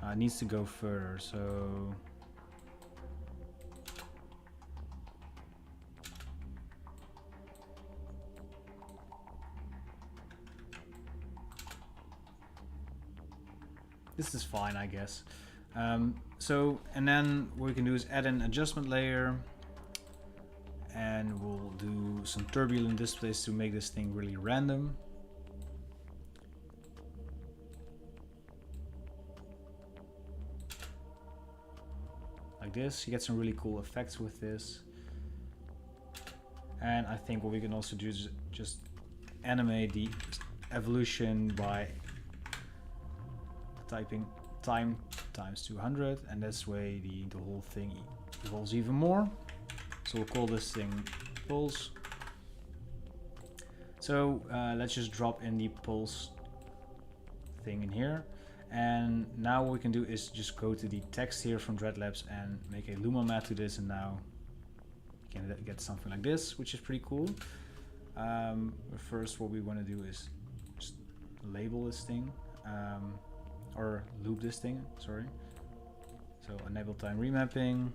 It needs to go further, so this is fine, I guess. And then what we can do is add an adjustment layer, and we'll do some turbulent displays to make this thing really random. Like this, you get some really cool effects with this. And I think what we can also do is just animate the evolution by typing time times 200, and this way the whole thing evolves even more. So we'll call this thing pulse. So let's just drop in the pulse thing in here. And now what we can do is just go to the text here from Dreadlabs and make a Luma mat to this, and now you can get something like this, which is pretty cool. But first what we want to do is just label this thing, or loop this thing, sorry. So enable time remapping,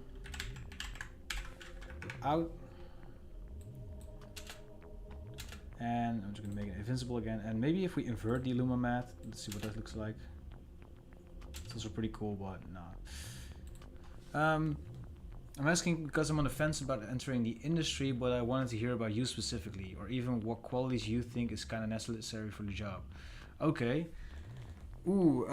out, and I'm just going to make it invincible again. And maybe if we invert the Luma mat, let's see what that looks like. It's also pretty cool, but no. I'm asking because I'm on the fence about entering the industry, but I wanted to hear about you specifically, or even what qualities you think is kind of necessary for the job. Okay. Ooh.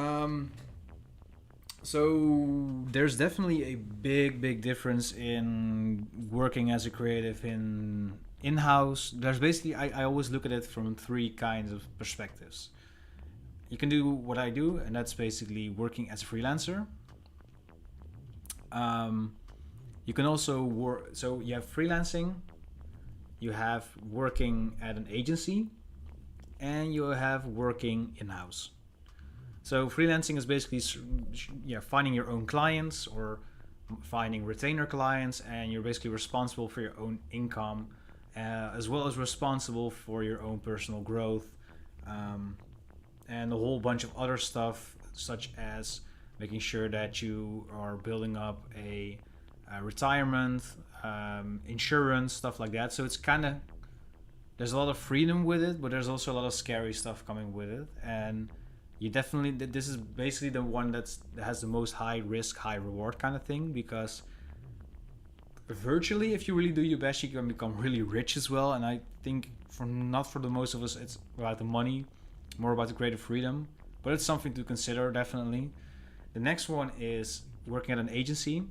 So there's definitely a big difference in working as a creative in-house. There's basically, I always look at it from three kinds of perspectives. You can do what I do, and that's basically working as a freelancer. You can also work, so you have freelancing, you have working at an agency, and you have working in-house. So freelancing is basically finding your own clients or finding retainer clients, and you're basically responsible for your own income, as well as responsible for your own personal growth, and a whole bunch of other stuff, such as making sure that you are building up a retirement, insurance, stuff like that. So it's kind of, there's a lot of freedom with it, but there's also a lot of scary stuff coming with it. And you definitely, this is basically the one that has the most high risk, high reward kind of thing, because virtually, if you really do your best, you can become really rich as well. And I think not for the most of us, it's about the money, more about the creative freedom, but it's something to consider, definitely. The next one is working at an agency.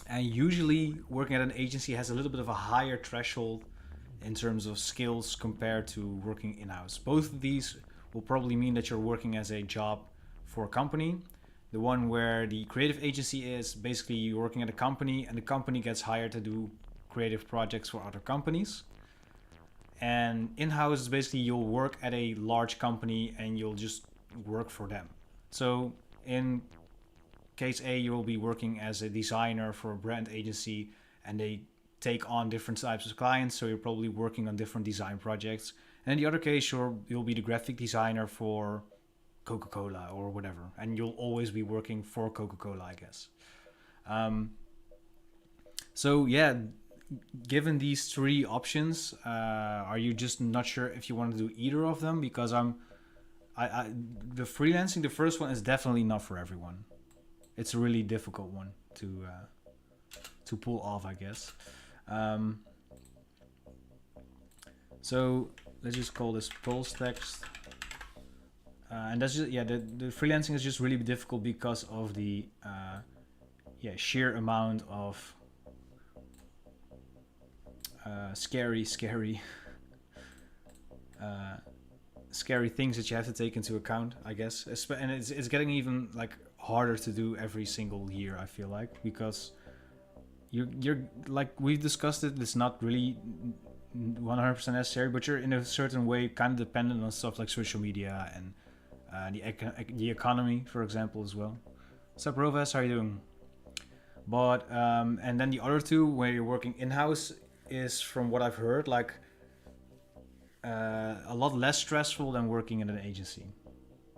And usually working at an agency has a little bit of a higher threshold in terms of skills compared to working in-house. Both of these will probably mean that you're working as a job for a company. The one where the creative agency is basically you're working at a company, and the company gets hired to do creative projects for other companies. And in-house is basically you'll work at a large company and you'll just work for them. So in case A, you will be working as a designer for a brand agency, and they take on different types of clients, so you're probably working on different design projects. And in the other case, you'll be the graphic designer for Coca-Cola or whatever, and you'll always be working for Coca-Cola, I guess. So yeah, given these three options, are you just not sure if you want to do either of them? Because the freelancing, the first one is definitely not for everyone. It's a really difficult one to pull off, I guess. So let's just call this pulse text. And that's just, yeah, the freelancing is just really difficult because of the sheer amount of scary things that you have to take into account, I guess. And it's getting even like harder to do every single year, I feel like, because you're like we've discussed it, it's not really 100% necessary, but you're in a certain way kind of dependent on stuff like social media and the economy, for example, as well. What's up, Rovas? How are you doing? But and then the other two, where you're working in-house, is, from what I've heard, like a lot less stressful than working in an agency.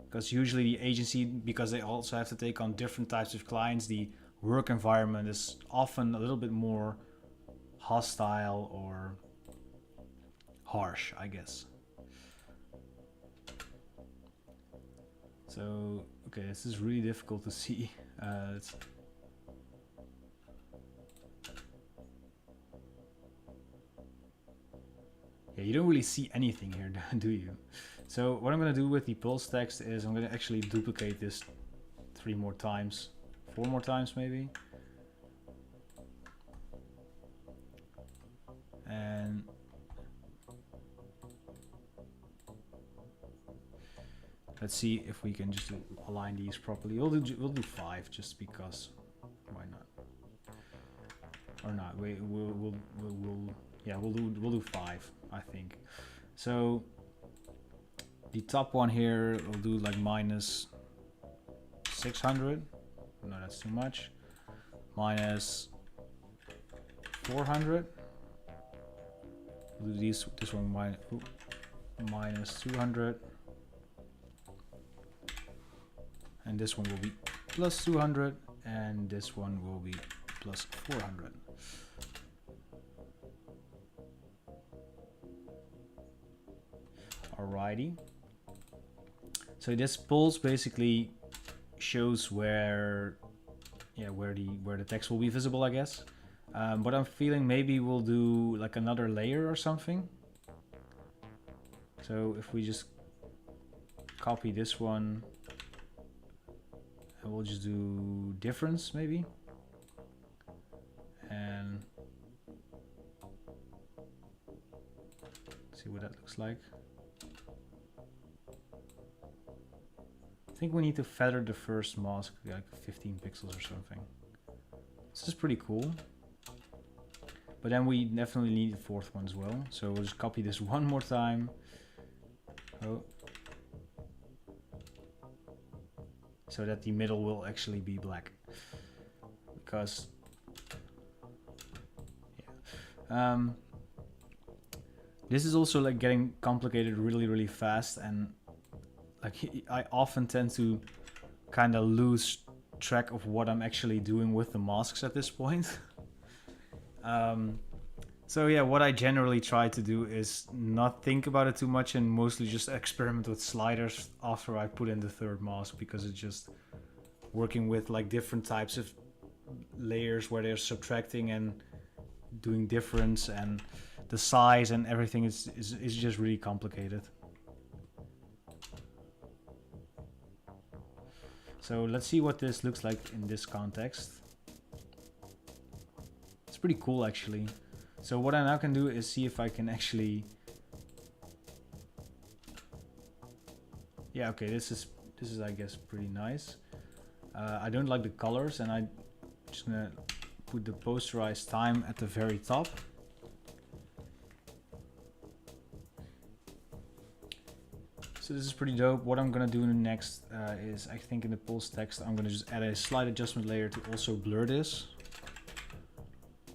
Because usually the agency, because they also have to take on different types of clients, the work environment is often a little bit more hostile or harsh, I guess. So, okay, this is really difficult to see. Yeah, you don't really see anything here, do you? So what I'm going to do with the pulse text is I'm going to actually duplicate this 4 more times maybe. And let's see if we can just align these properly. We'll do 5 just because. Why not? Or not? We'll do 5, I think. So the top one here we'll do like minus 600. No, that's too much. Minus 400. We'll do this one minus 200. And this one will be plus 200, and this one will be plus 400. Alrighty. So this pulse basically shows where the text will be visible, I guess. But I'm feeling maybe we'll do like another layer or something. So if we just copy this one, and we'll just do difference maybe. And see what that looks like. I think we need to feather the first mask like 15 pixels or something. This is pretty cool. But then we definitely need the fourth one as well. So we'll just copy this one more time. Oh. So that the middle will actually be black. Because this is also like getting complicated really fast, and like I often tend to kind of lose track of what I'm actually doing with the masks at this point. So yeah, what I generally try to do is not think about it too much and mostly just experiment with sliders after I put in the third mask, because it's just working with like different types of layers where they're subtracting and doing difference, and the size and everything is just really complicated. So let's see what this looks like in this context. It's pretty cool actually. So what I now can do is see if I can actually... Yeah, okay, this is I guess pretty nice. I don't like the colors, and I'm just gonna put the posterized time at the very top. So this is pretty dope. What I'm gonna do next is, I think in the pulse text, I'm gonna just add a slight adjustment layer to also blur this,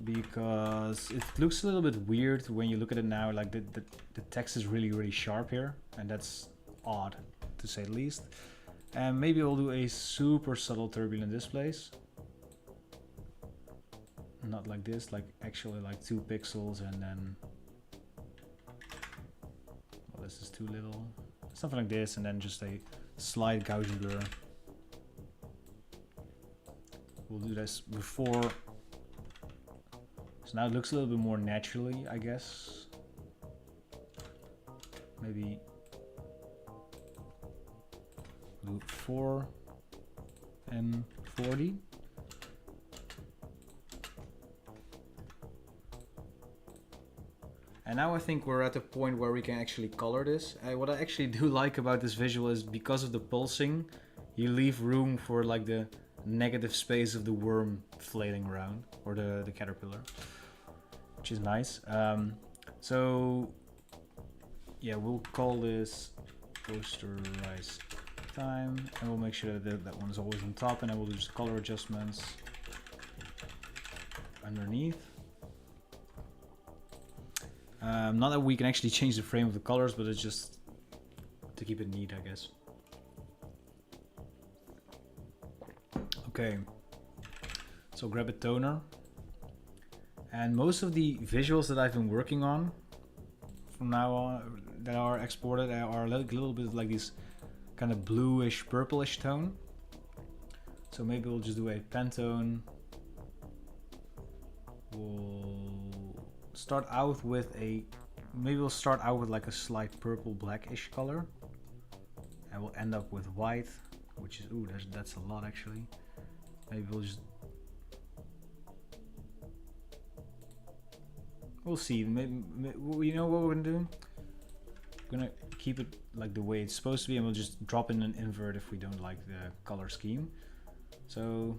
because it looks a little bit weird when you look at it now. Like the text is really sharp here, and that's odd to say the least. And maybe we'll do a super subtle turbulent displace. Not like this, like actually like 2 pixels and then, well, this is too little. Something like this, and then just a slight Gaussian blur. We'll do this before. So now it looks a little bit more naturally, I guess. Maybe do 4 and 40. And now I think we're at the point where we can actually color this. What I actually do like about this visual is because of the pulsing, you leave room for like the negative space of the worm flailing around, or the caterpillar, which is nice. So yeah, we'll call this posterize time, and we'll make sure that that one is always on top, and then we'll do just color adjustments underneath. Not that we can actually change the frame of the colors, but it's just to keep it neat, I guess. Okay, so grab a toner, and most of the visuals that I've been working on from now on that are exported are a little bit like this kind of bluish purplish tone. So maybe we'll just do a Pantone. We'll start out with like a slight purple blackish color, and we'll end up with white, which is, ooh, that's a lot actually. Maybe we'll see. Maybe you know what we're gonna do? We're gonna keep it like the way it's supposed to be, and we'll just drop in an invert if we don't like the color scheme. So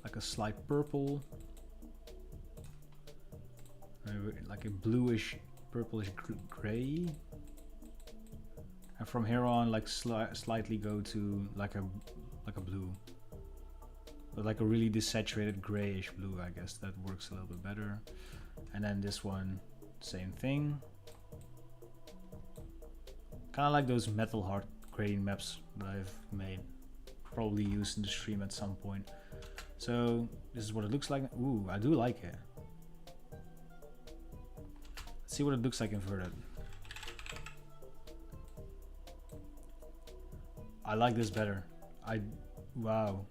like a slight purple, like a bluish purplish gray, and from here on like slightly go to like a blue, but like a really desaturated grayish blue. I guess that works a little bit better. And then this one, same thing, kind of like those metal hard grain maps that I've made, probably used in the stream at some point. So this is what it looks like. Ooh, I do like it. Let's see what it looks like inverted. I like this better. Wow.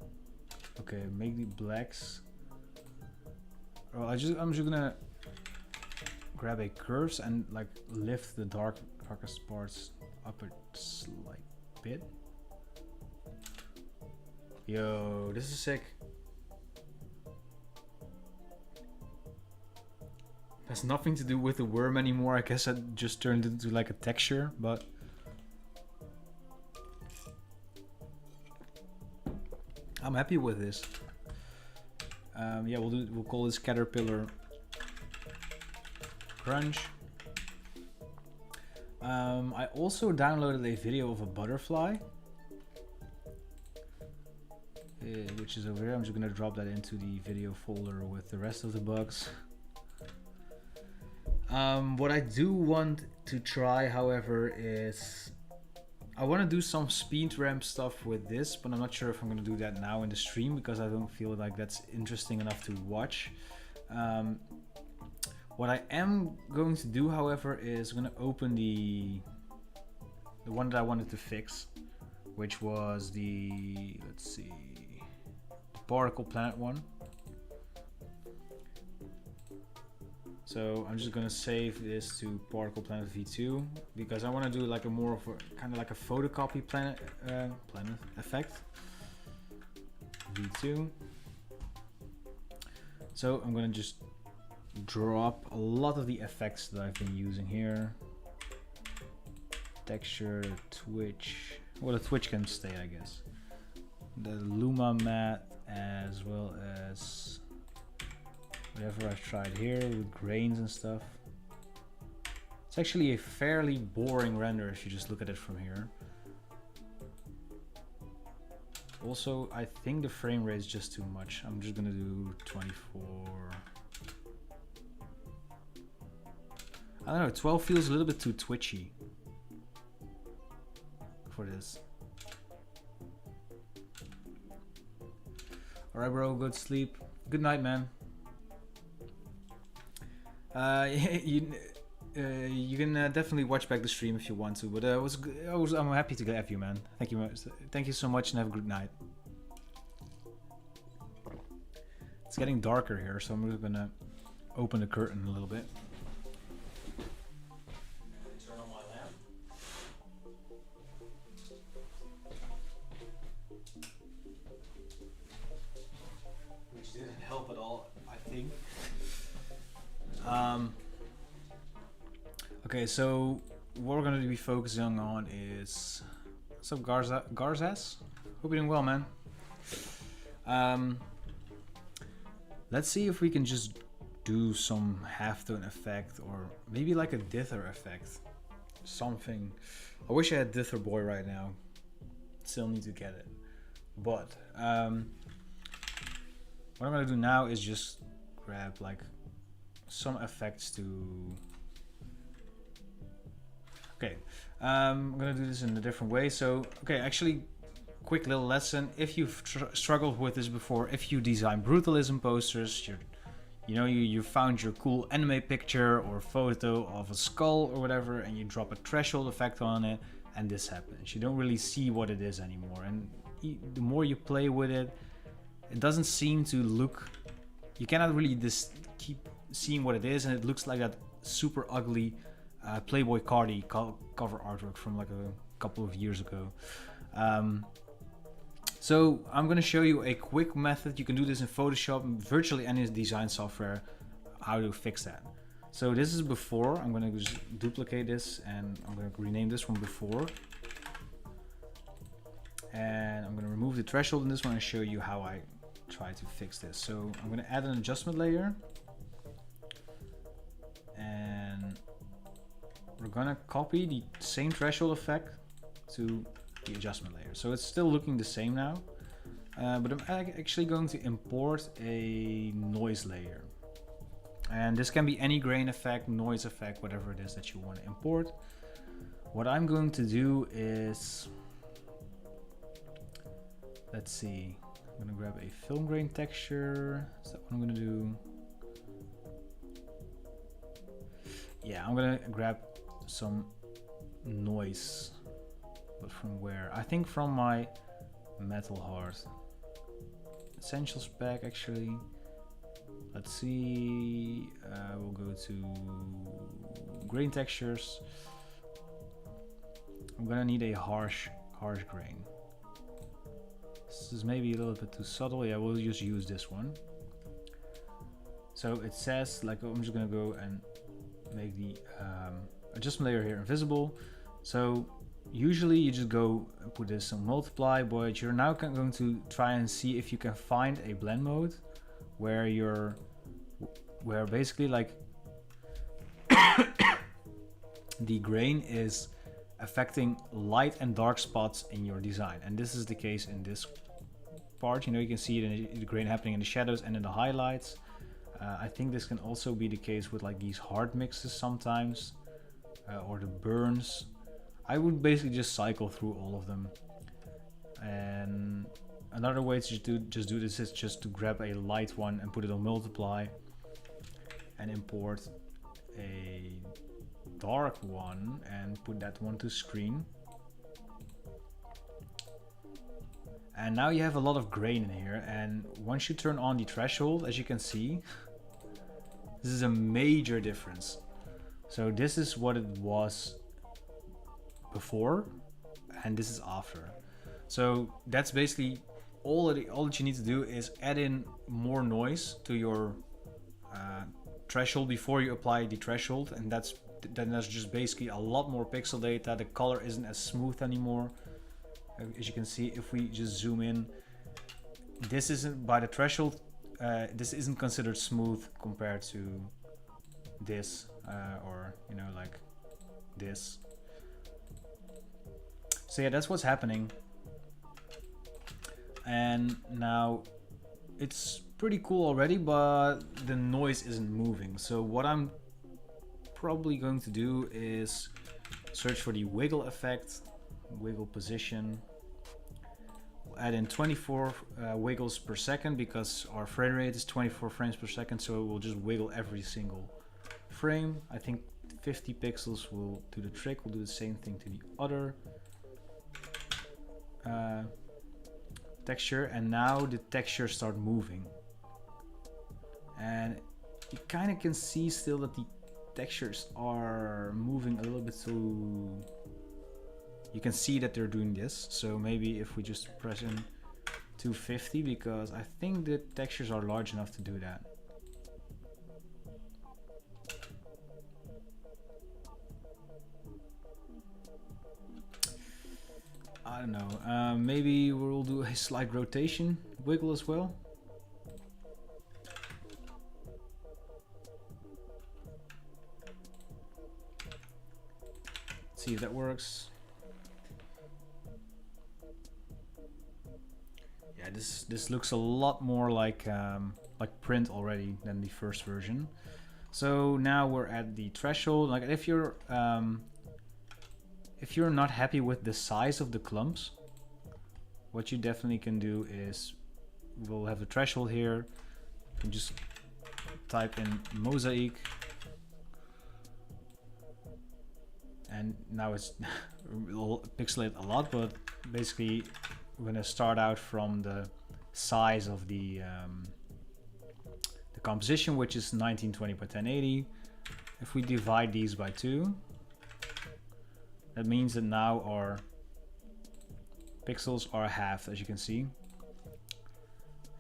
Okay, make the blacks. Oh, I'm just gonna grab a curves and like lift the darkest parts up a slight bit. Yo, this is sick. Has nothing to do with the worm anymore. I guess I just turned it into like a texture, but I'm happy with this. Yeah, we'll call this Caterpillar Crunch. I also downloaded a video of a butterfly, which is over here. I'm just gonna drop that into the video folder with the rest of the bugs. What I do want to try, however, is I want to do some speed ramp stuff with this, but I'm not sure if I'm going to do that now in the stream because I don't feel like that's interesting enough to watch. What I am going to do, however, is I'm going to open the one that I wanted to fix, which was the, let's see, the Particle Planet one. So I'm just gonna save this to Particle Planet V2 because I want to do like a more of a kind of like a photocopy planet effect. V2. So I'm gonna just drop a lot of the effects that I've been using here. Texture, Twitch. Well, the Twitch can stay, I guess. The Luma matte, as well as whatever I've tried here with grains and stuff. It's actually a fairly boring render if you just look at it from here. Also, I think the frame rate is just too much. I'm just gonna do 24. I don't know, 12 feels a little bit too twitchy. for this. Alright bro, go to sleep. Good night, man. You can definitely watch back the stream if you want to, but I'm happy to have you, man. Thank you so much, and have a good night. It's getting darker here, so I'm just gonna open the curtain a little bit. Turn on my lamp. Which didn't help at all, I think. Okay, so what we're gonna be focusing on is... What's up, Garzas? Hope you're doing well, man. Let's see if we can just do some halftone effect, or maybe like a dither effect. Something. I wish I had Dither Boy right now. Still need to get it. But what I'm gonna do now is just grab like some effects to... Okay, I'm gonna do this in a different way. So, okay, actually, quick little lesson. If you've struggled with this before, if you design brutalism posters, you found your cool anime picture or photo of a skull or whatever, and you drop a threshold effect on it, and this happens. You don't really see what it is anymore, and the more you play with it, it doesn't seem to look... You cannot really just keep seeing what it is, and it looks like that super ugly Playboy Cardi cover artwork from like a couple of years ago. So I'm going to show you a quick method. You can do this in Photoshop, virtually any design software, how to fix that. So this is before. I'm going to just duplicate this, and I'm going to rename this one before. And I'm going to remove the threshold in this one and show you how I try to fix this. So I'm going to add an adjustment layer. And we're gonna copy the same threshold effect to the adjustment layer. So it's still looking the same now, but I'm actually going to import a noise layer. And this can be any grain effect, noise effect, whatever it is that you want to import. What I'm going to do is, let's see, I'm gonna grab a film grain texture. Is that what I'm gonna do? Yeah, I'm gonna grab some noise, but from where? I think from my Metal Heart Essentials pack, actually. Let's see, we'll go to grain textures. I'm gonna need a harsh grain. This is maybe a little bit too subtle. Yeah, we'll just use this one. So it says, like, I'm just gonna go and make the adjustment layer here invisible. So usually you just go and put this on multiply, but you're now going to try and see if you can find a blend mode where basically like the grain is affecting light and dark spots in your design. And this is the case in this part. You can see it in the grain happening in the shadows and in the highlights. I think this can also be the case with like these hard mixes sometimes, or the burns. I would basically just cycle through all of them. And another way to just do this is just to grab a light one and put it on multiply, and import a dark one and put that one to screen. And now you have a lot of grain in here, and once you turn on the threshold, as you can see, this is a major difference. So this is what it was before, and this is after. So that's basically all that you need to do is add in more noise to your threshold before you apply the threshold, and then there's just basically a lot more pixel data. The color isn't as smooth anymore. As you can see, if we just zoom in, this isn't by the threshold. This isn't considered smooth compared to this, or like this. So yeah, that's what's happening. And now it's pretty cool already, but the noise isn't moving. So what I'm probably going to do is search for the wiggle effect, wiggle position. We'll add in 24 wiggles per second because our frame rate is 24 frames per second, so it will just wiggle every single frame. I think 50 pixels will do the trick. We'll do the same thing to the other texture, and now the texture start moving. And you kind of can see still that the textures are moving a little bit, so you can see that they're doing this. So maybe if we just press in 250, because I think the textures are large enough to do that. I don't know, maybe we'll do a slight rotation wiggle as well. See if that works. Yeah, this looks a lot more like print already than the first version. So now we're at the threshold. Like if you're not happy with the size of the clumps, what you definitely can do is, we'll have a threshold here. You can just type in mosaic, and now it's will pixelate a lot, but basically we're gonna start out from the size of the composition, which is 1920 by 1080. If we divide these by 2, that means that now our pixels are half, as you can see.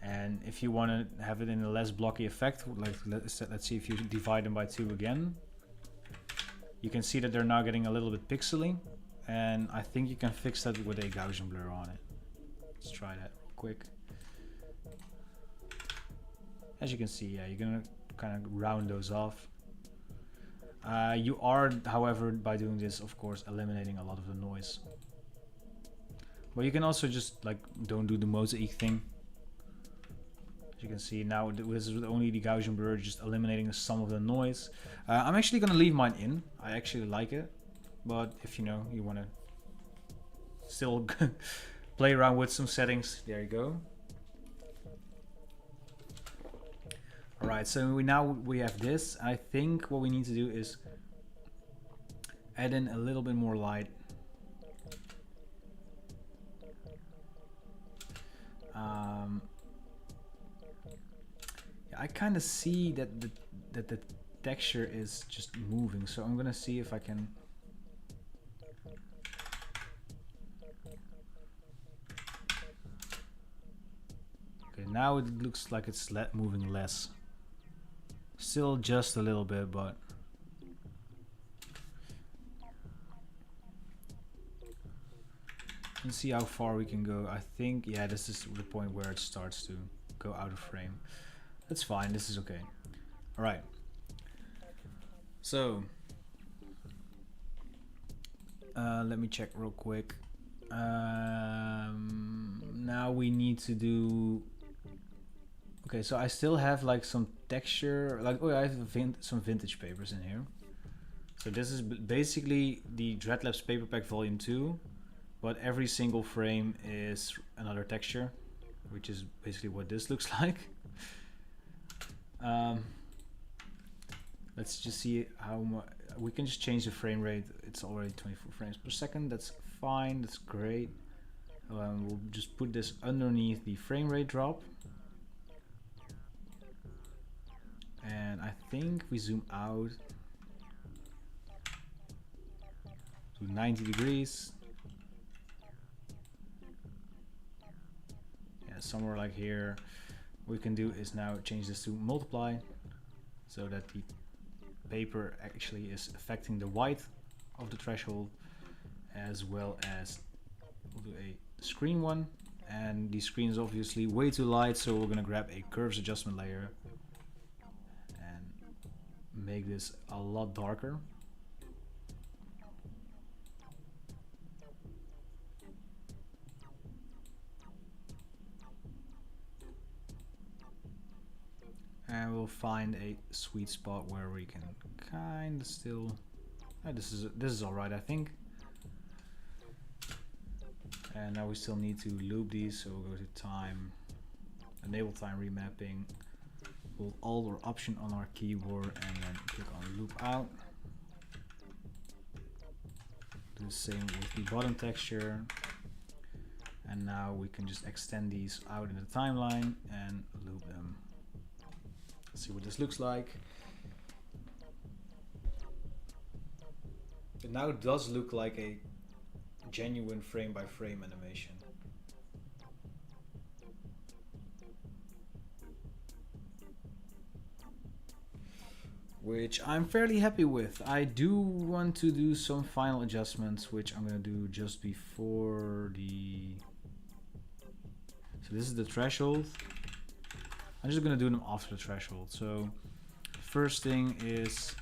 And if you want to have it in a less blocky effect, like let's see if you divide them by 2 again, you can see that they're now getting a little bit pixely, and I think you can fix that with a Gaussian blur on it. Let's try that real quick. As you can see, yeah, you're gonna kind of round those off. You are, however, by doing this, of course, eliminating a lot of the noise. But you can also just like don't do the mosaic thing. As you can see now, this is only the Gaussian blur, just eliminating some of the noise. I'm actually gonna leave mine in. I actually like it, but if you know you want to still play around with some settings, there you go. Alright, so we have this. I think what we need to do is add in a little bit more light. Yeah, I kind of see that the texture is just moving, so I'm gonna see if I can. Okay, now it looks like it's moving less. Still just a little bit, but let's see how far we can go. I think, yeah, this is the point where it starts to go out of frame. That's fine, this is okay. All right. So, let me check real quick. Now we need to do. Okay, so I still have like some texture, like, oh, I have some vintage papers in here. So this is basically the Dreadlabs Paper Pack Volume 2, but every single frame is another texture, which is basically what this looks like. Let's just see how much we can just change the frame rate. It's already 24 frames per second. That's fine. That's great. We'll just put this underneath the frame rate drop. And I think we zoom out to 90 degrees. Yeah, somewhere like here. What we can do is now change this to multiply, so that the paper actually is affecting the white of the threshold, as well as we'll do a screen one. And the screen is obviously way too light, so we're gonna grab a curves adjustment layer make this a lot darker. And we'll find a sweet spot where we can kind of still. This is all right, I think. And now we still need to loop these, so we'll go to time, enable time remapping, hold Alt or Option on our keyboard, and then click on loop out. Do the same with the bottom texture. And now we can just extend these out in the timeline and loop them. Let's see what this looks like. It now does look like a genuine frame by frame animation. Which I'm fairly happy with. I do want to do some final adjustments, which I'm going to do just before the... So this is the threshold. I'm just going to do them after the threshold. So first thing is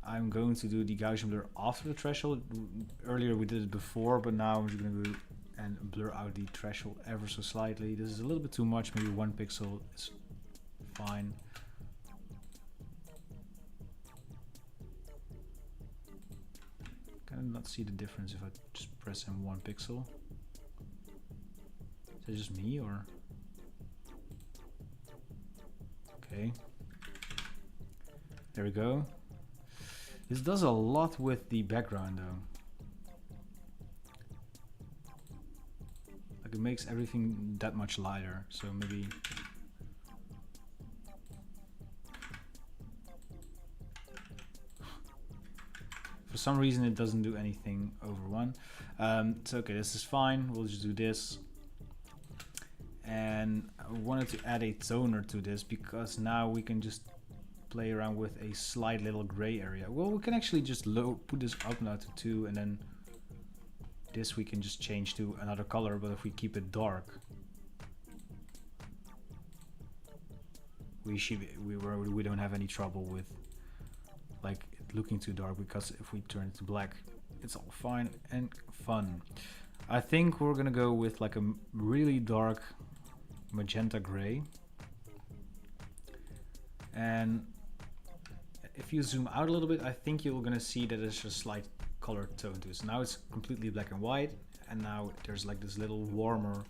I'm going to do the Gaussian blur after the threshold. Earlier we did it before, but now I'm just going to go and blur out the threshold ever so slightly. This is a little bit too much, maybe 1 pixel is fine. Can I not see the difference if I just press in 1 pixel? Is it just me or? Okay. There we go. This does a lot with the background though. Like it makes everything that much lighter, so maybe... For some reason it doesn't do anything over 1. So okay, this is fine. We'll just do this. And I wanted to add a toner to this because now we can just play around with a slight little gray area. Well, we can actually just put this up now to 2, and then this we can just change to another color, but if we keep it dark, we don't have any trouble with like looking too dark, because if we turn it to black, it's all fine and fun. I think we're gonna go with like a really dark magenta gray, and if you zoom out a little bit, I think you're gonna see that there's a slight color tone to it. So now it's completely black and white, and now there's like this little warmer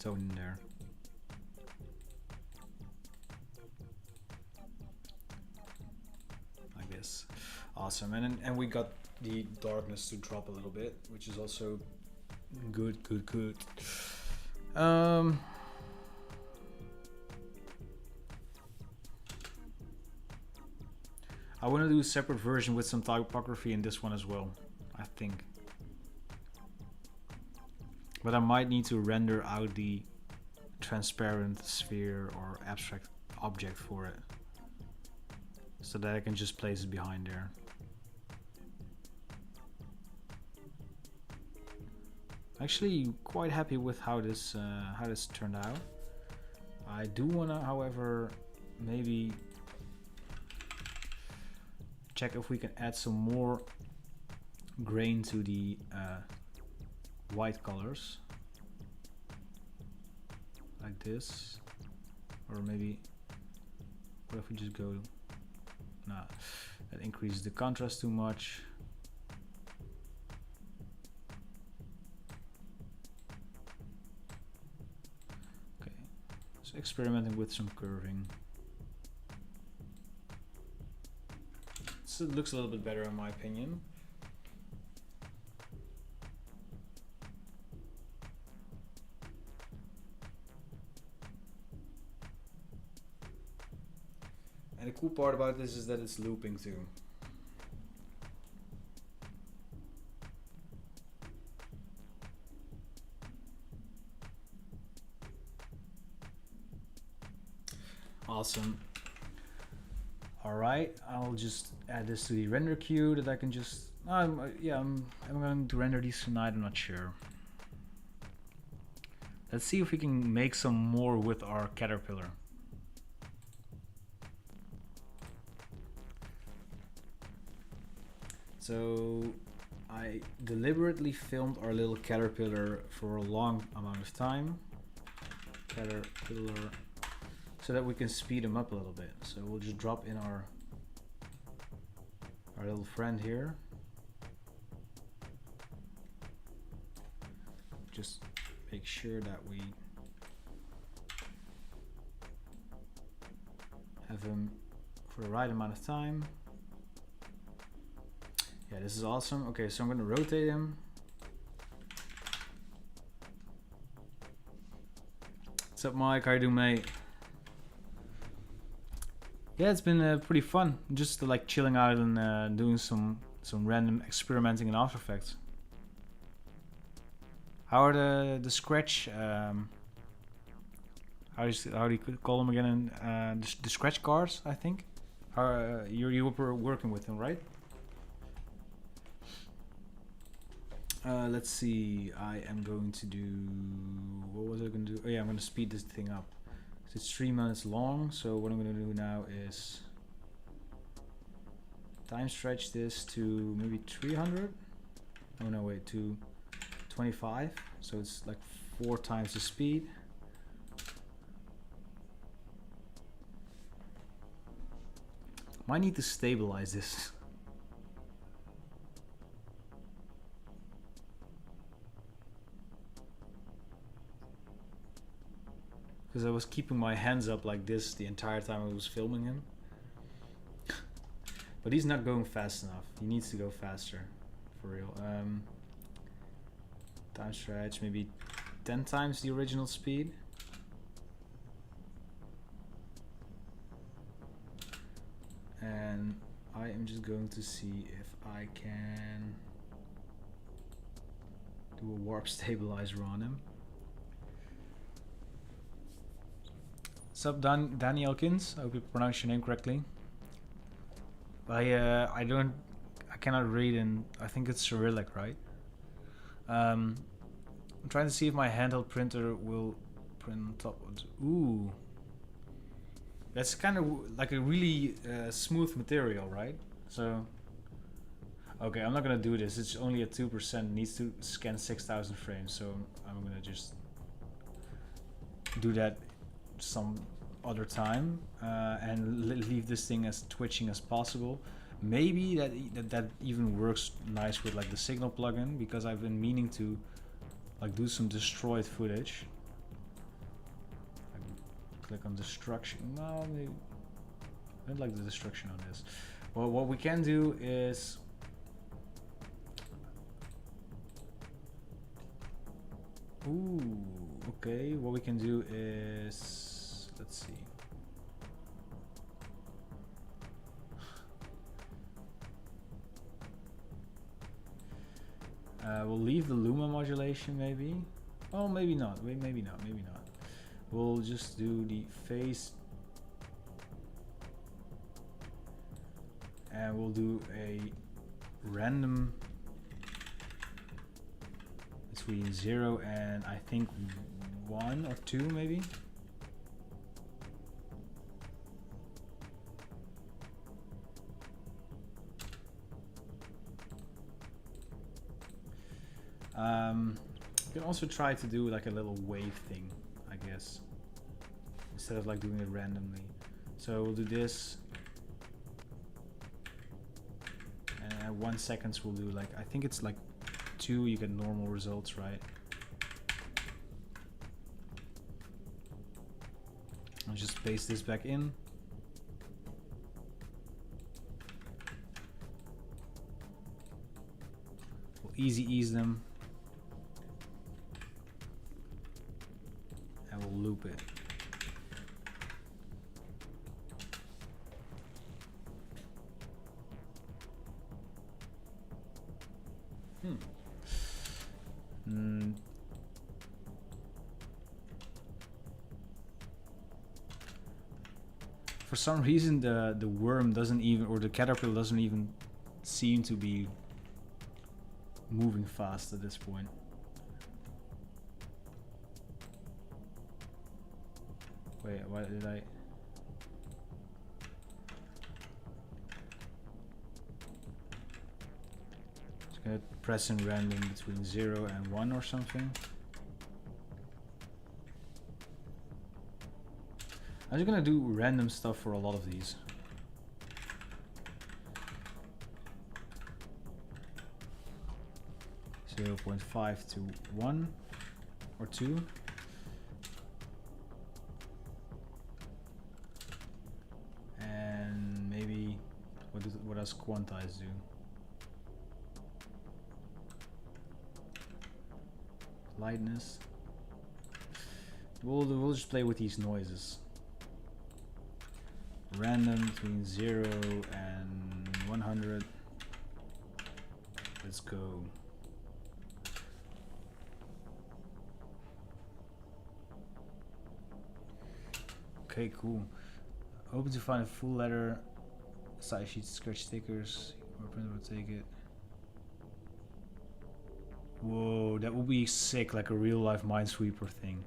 tone in there. Like this. Awesome. And we got the darkness to drop a little bit, which is also good. I want to do a separate version with some typography in this one as well, I think. But I might need to render out the transparent sphere or abstract object for it, so that I can just place it behind there. Actually, quite happy with how this turned out. I do wanna, however, maybe check if we can add some more grain to the white colors, like this, or maybe what if we just go? Nah, that increases the contrast too much. Okay, so experimenting with some curving. So it looks a little bit better in my opinion. And the cool part about this is that it's looping too. Awesome. Alright, I'll just add this to the render queue that I can just... yeah, I'm going to render these tonight, I'm not sure. Let's see if we can make some more with our caterpillar. So I deliberately filmed our little caterpillar for a long amount of time. Caterpillar. So that we can speed him up a little bit. So we'll just drop in our little friend here. just make sure that we have him for the right amount of time. Yeah, this is awesome. Okay, so I'm gonna rotate him. What's up, Mike? How you doing, mate? Yeah, it's been pretty fun. Just like chilling out and doing some random experimenting in After Effects. How are the scratch? How do you call them again? The scratch cards, I think. How you were working with them, right? Let's see. I am going to do. What was I going to do? Oh yeah, I'm going to speed this thing up. It's 3 minutes long. So what I'm going to do now is time stretch this to maybe 300. Oh no, wait, to 25. So it's like 4 times the speed. Might need to stabilize this. Because I was keeping my hands up like this the entire time I was filming him. But he's not going fast enough. He needs to go faster, for real. Time stretch, maybe 10 times the original speed. And I am just going to see if I can do a warp stabilizer on him. What's up, Danny Elkins? I hope you pronounce your name correctly. I cannot read, and I think it's Cyrillic, right? I'm trying to see if my handheld printer will print on top of it. Ooh. That's kind of like a really smooth material, right? So, okay, I'm not gonna do this. It's only at 2%. Needs to scan 6,000 frames, so I'm gonna just do that some other time and leave this thing as twitching as possible. Maybe that even works nice with like the Signal plugin, because I've been meaning to like do some destroyed footage. Click on destruction. No, maybe I don't like the destruction on this. Well, what we can do is okay, what we can do is, let's see. We'll leave the Luma modulation maybe. Oh, maybe not. Wait, maybe not. Maybe not. We'll just do the face, and we'll do a random between 0 and I think 1 or 2 maybe. You can also try to do like a little wave thing, I guess, instead of like doing it randomly. So we'll do this, and at 1 second we'll do like, I think it's like 2, you get normal results, right? I'll just paste this back in. We'll easy ease them. And we'll loop it. For some reason the worm doesn't even, or the caterpillar doesn't even seem to be moving fast at this point. Wait, why did I? Just gonna press in random between 0 and 1 or something. I'm just gonna do random stuff for a lot of these. .5 to 1. or 2. And maybe what does quantize do? Lightness. We'll just play with these noises. Random between 0 and 100. Let's go. Okay, cool. Hoping to find a full letter size sheet, scratch stickers, or printer will take it. Whoa, that would be sick, like a real life Minesweeper thing.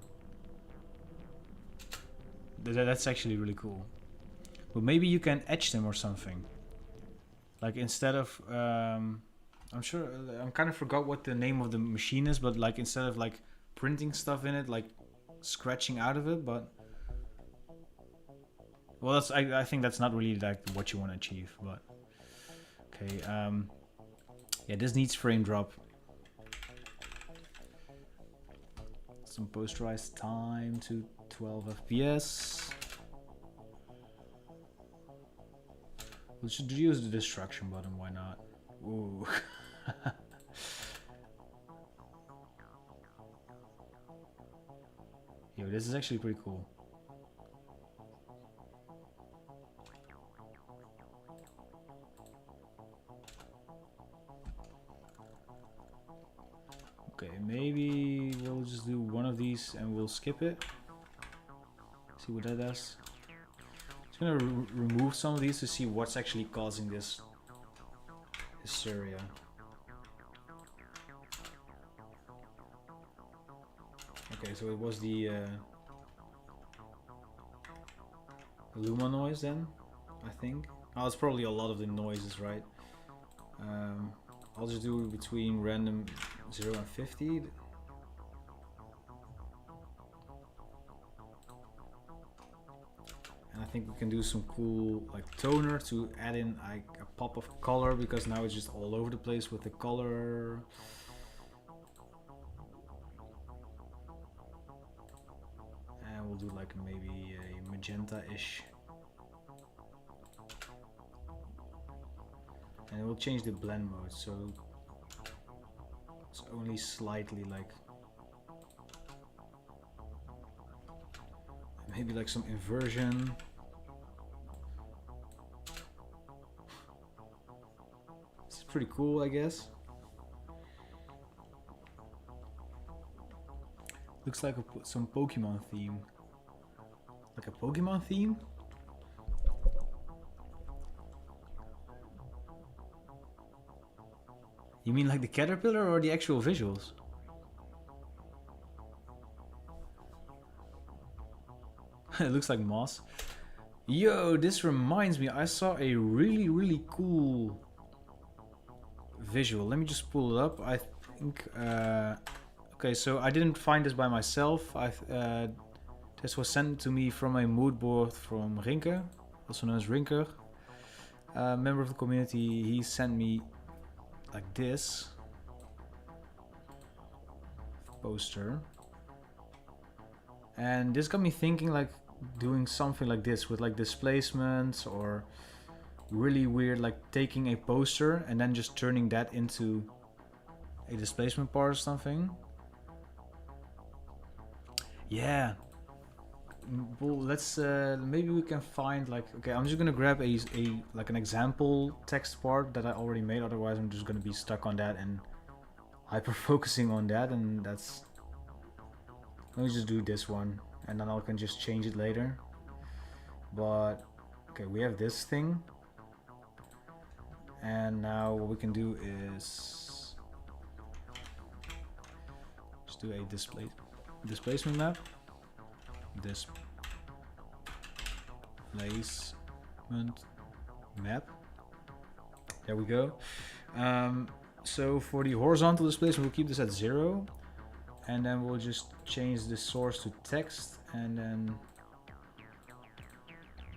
That's actually really cool. But maybe you can etch them or something. Like instead of, I'm sure, I kind of forgot what the name of the machine is, but like instead of like printing stuff in it, like scratching out of it, but well, that's I think that's not really like what you want to achieve, but okay. Yeah, this needs frame drop. Some posterized time to 12 FPS. We should use the destruction button, why not? Ooh. Yo, this is actually pretty cool. Okay, maybe we'll just do one of these and we'll skip it. See what that does. Just gonna remove some of these to see what's actually causing this hysteria. Okay, so it was the Luma noise then, I think. Oh, it's probably a lot of the noises, right? I'll just do between random 0 and 50. And I think we can do some cool like toner to add in like a pop of color, because now it's just all over the place with the color. And we'll do like maybe a magenta-ish. And we'll change the blend mode, so it's only slightly like, maybe like some inversion. This is pretty cool, I guess. Looks like some Pokemon theme. Like a Pokemon theme? You mean like the caterpillar or the actual visuals? It looks like moss. Yo, this reminds me, I saw a really cool visual. Let me just pull it up. I think, okay, so I didn't find this by myself. This was sent to me from a mood board from Rinke, also known as Rinker. Member of the community, he sent me like this poster, and this got me thinking like doing something like this with like displacements, or really weird like taking a poster and then just turning that into a displacement part or something. Yeah, well, let's maybe we can find like, okay, I'm just gonna grab a like an example text part that I already made, otherwise I'm just gonna be stuck on that and hyper focusing on that, and that's, let me just do this one and then I can just change it later. But okay, we have this thing, and now what we can do is just do a displacement map. Displacement map. There we go. So for the horizontal displacement, we'll keep this at 0, and then we'll just change the source to text, and then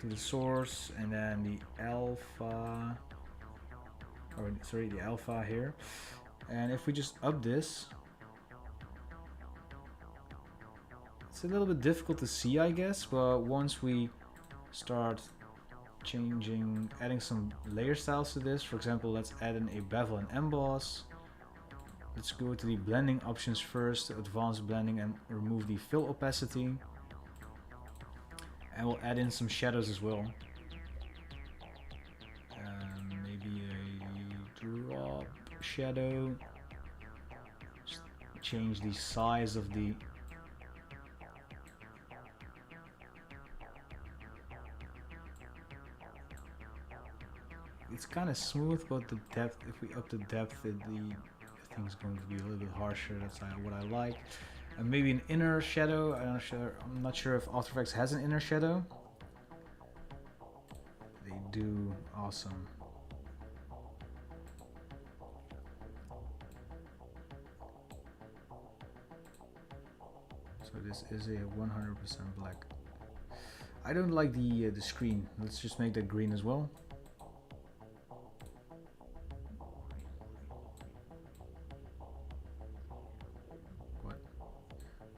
to the source, and then the alpha, or sorry, the alpha here. And if we just up this, It's a little bit difficult to see, I guess, but once we start changing, adding some layer styles to this, for example, let's add in a bevel and emboss. Let's go to the blending options first, advanced blending, and remove the fill opacity. And we'll add in some shadows as well. Maybe a drop shadow. Just change the size of the it's kind of smooth, but the depth, if we up the depth, the thing's going to be a little bit harsher. That's what I like. And maybe an inner shadow. I'm not sure if After Effects has an inner shadow. They do. Awesome. So this is a 100% black. I don't like the screen. Let's just make that green as well.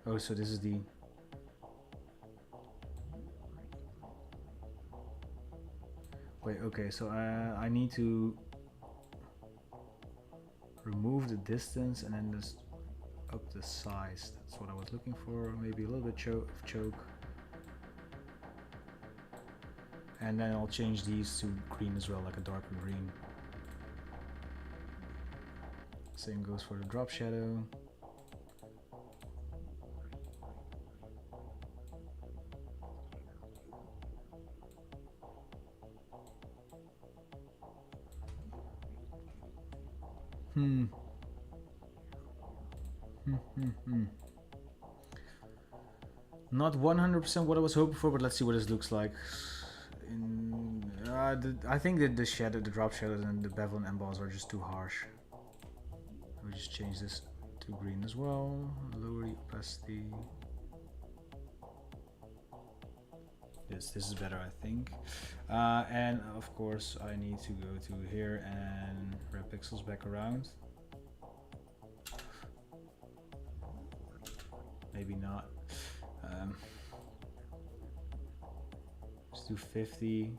Oh, so this is the... Wait, okay, so I need to remove the distance and then just up the size. That's what I was looking for. Maybe a little bit of choke. And then I'll change these to green as well, like a darker green. Same goes for the drop shadow. Not 100% what I was hoping for, but let's see what this looks like. I think that the shadow, the drop shadows and the bevel and emboss are just too harsh. We'll just change this to green as well. Lower the opacity. This is better, I think. And of course I need to go to here and wrap pixels back around. Maybe not. Let's do 50.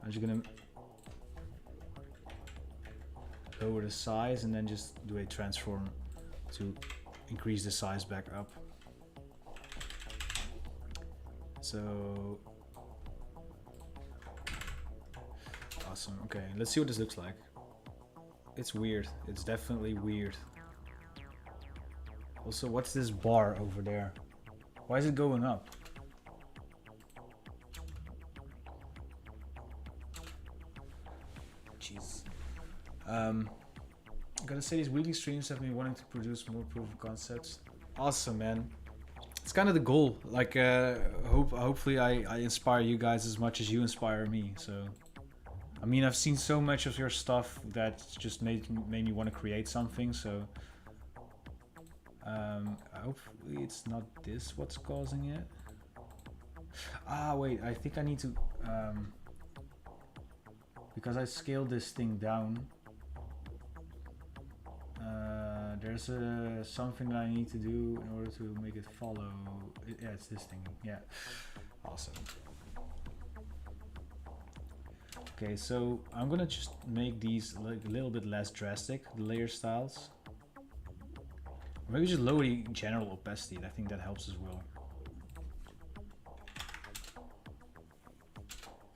I'm just gonna lower the size and then just do a transform to increase the size back up. So awesome. Okay, let's see what this looks like. It's weird. It's definitely weird. Also, what's this bar over there? Why is it going up? Jeez. I gotta say, these weekly streams have me wanting to produce more proof of concepts. Awesome, man. It's kind of the goal. Like, hopefully I inspire you guys as much as you inspire me. So, I mean, I've seen so much of your stuff that just made me want to create something. So, hopefully it's not this what's causing it. Ah, wait, I think I need to, because I scaled this thing down. There's something that I need to do in order to make it follow. Yeah, it's this thing. Yeah, awesome. Okay, so I'm gonna just make these like a little bit less drastic, the layer styles. Or maybe just lower the general opacity. I think that helps as well.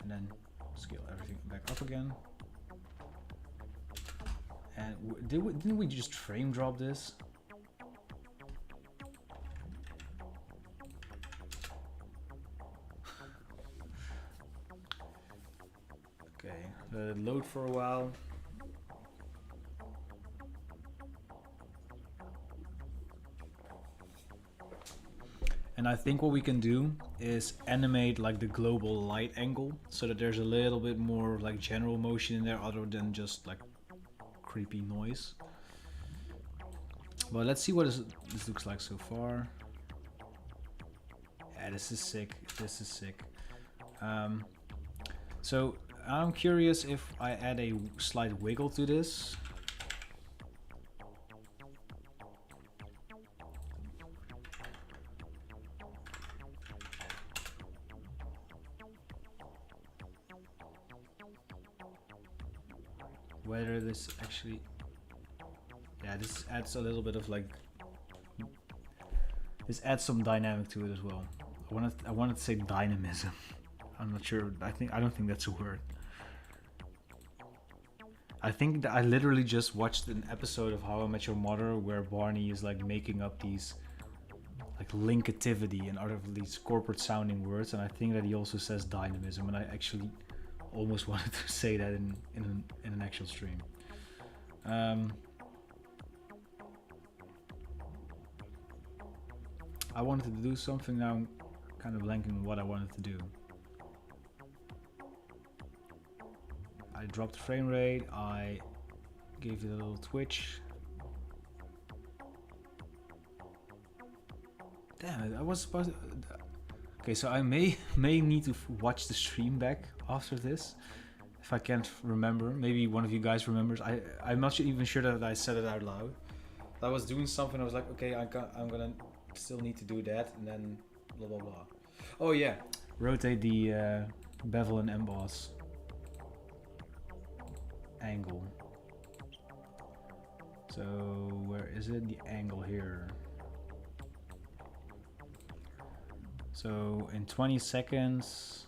And then scale everything back up again. And didn't we just frame drop this? Okay, let it load for a while. And I think what we can do is animate like the global light angle so that there's a little bit more like general motion in there other than just like creepy noise. But let's see what this looks like so far. Yeah, this is sick. This is sick. So I'm curious if I add a slight wiggle to this. this actually, yeah, this adds a little bit of like, this adds some dynamic to it as well. I wanted to say dynamism. I'm not sure. I don't think that's a word. I think that I literally just watched an episode of How I Met Your Mother where Barney is like making up these like linkativity and other of these corporate sounding words, and I think that he also says dynamism, and I actually almost wanted to say that in an actual stream. I wanted to do something, now I'm kind of blanking what I wanted to do. I dropped the frame rate, I gave it a little twitch. Damn it, I was supposed to... Okay, so I may need to watch the stream back after this, if I can't remember. Maybe one of you guys remembers. I'm not even sure that I said it out loud. I was doing something, I was like, okay, I'm gonna still need to do that, and then blah blah blah. Oh yeah, rotate the bevel and emboss angle. So where is it? The angle here. So in 20 seconds,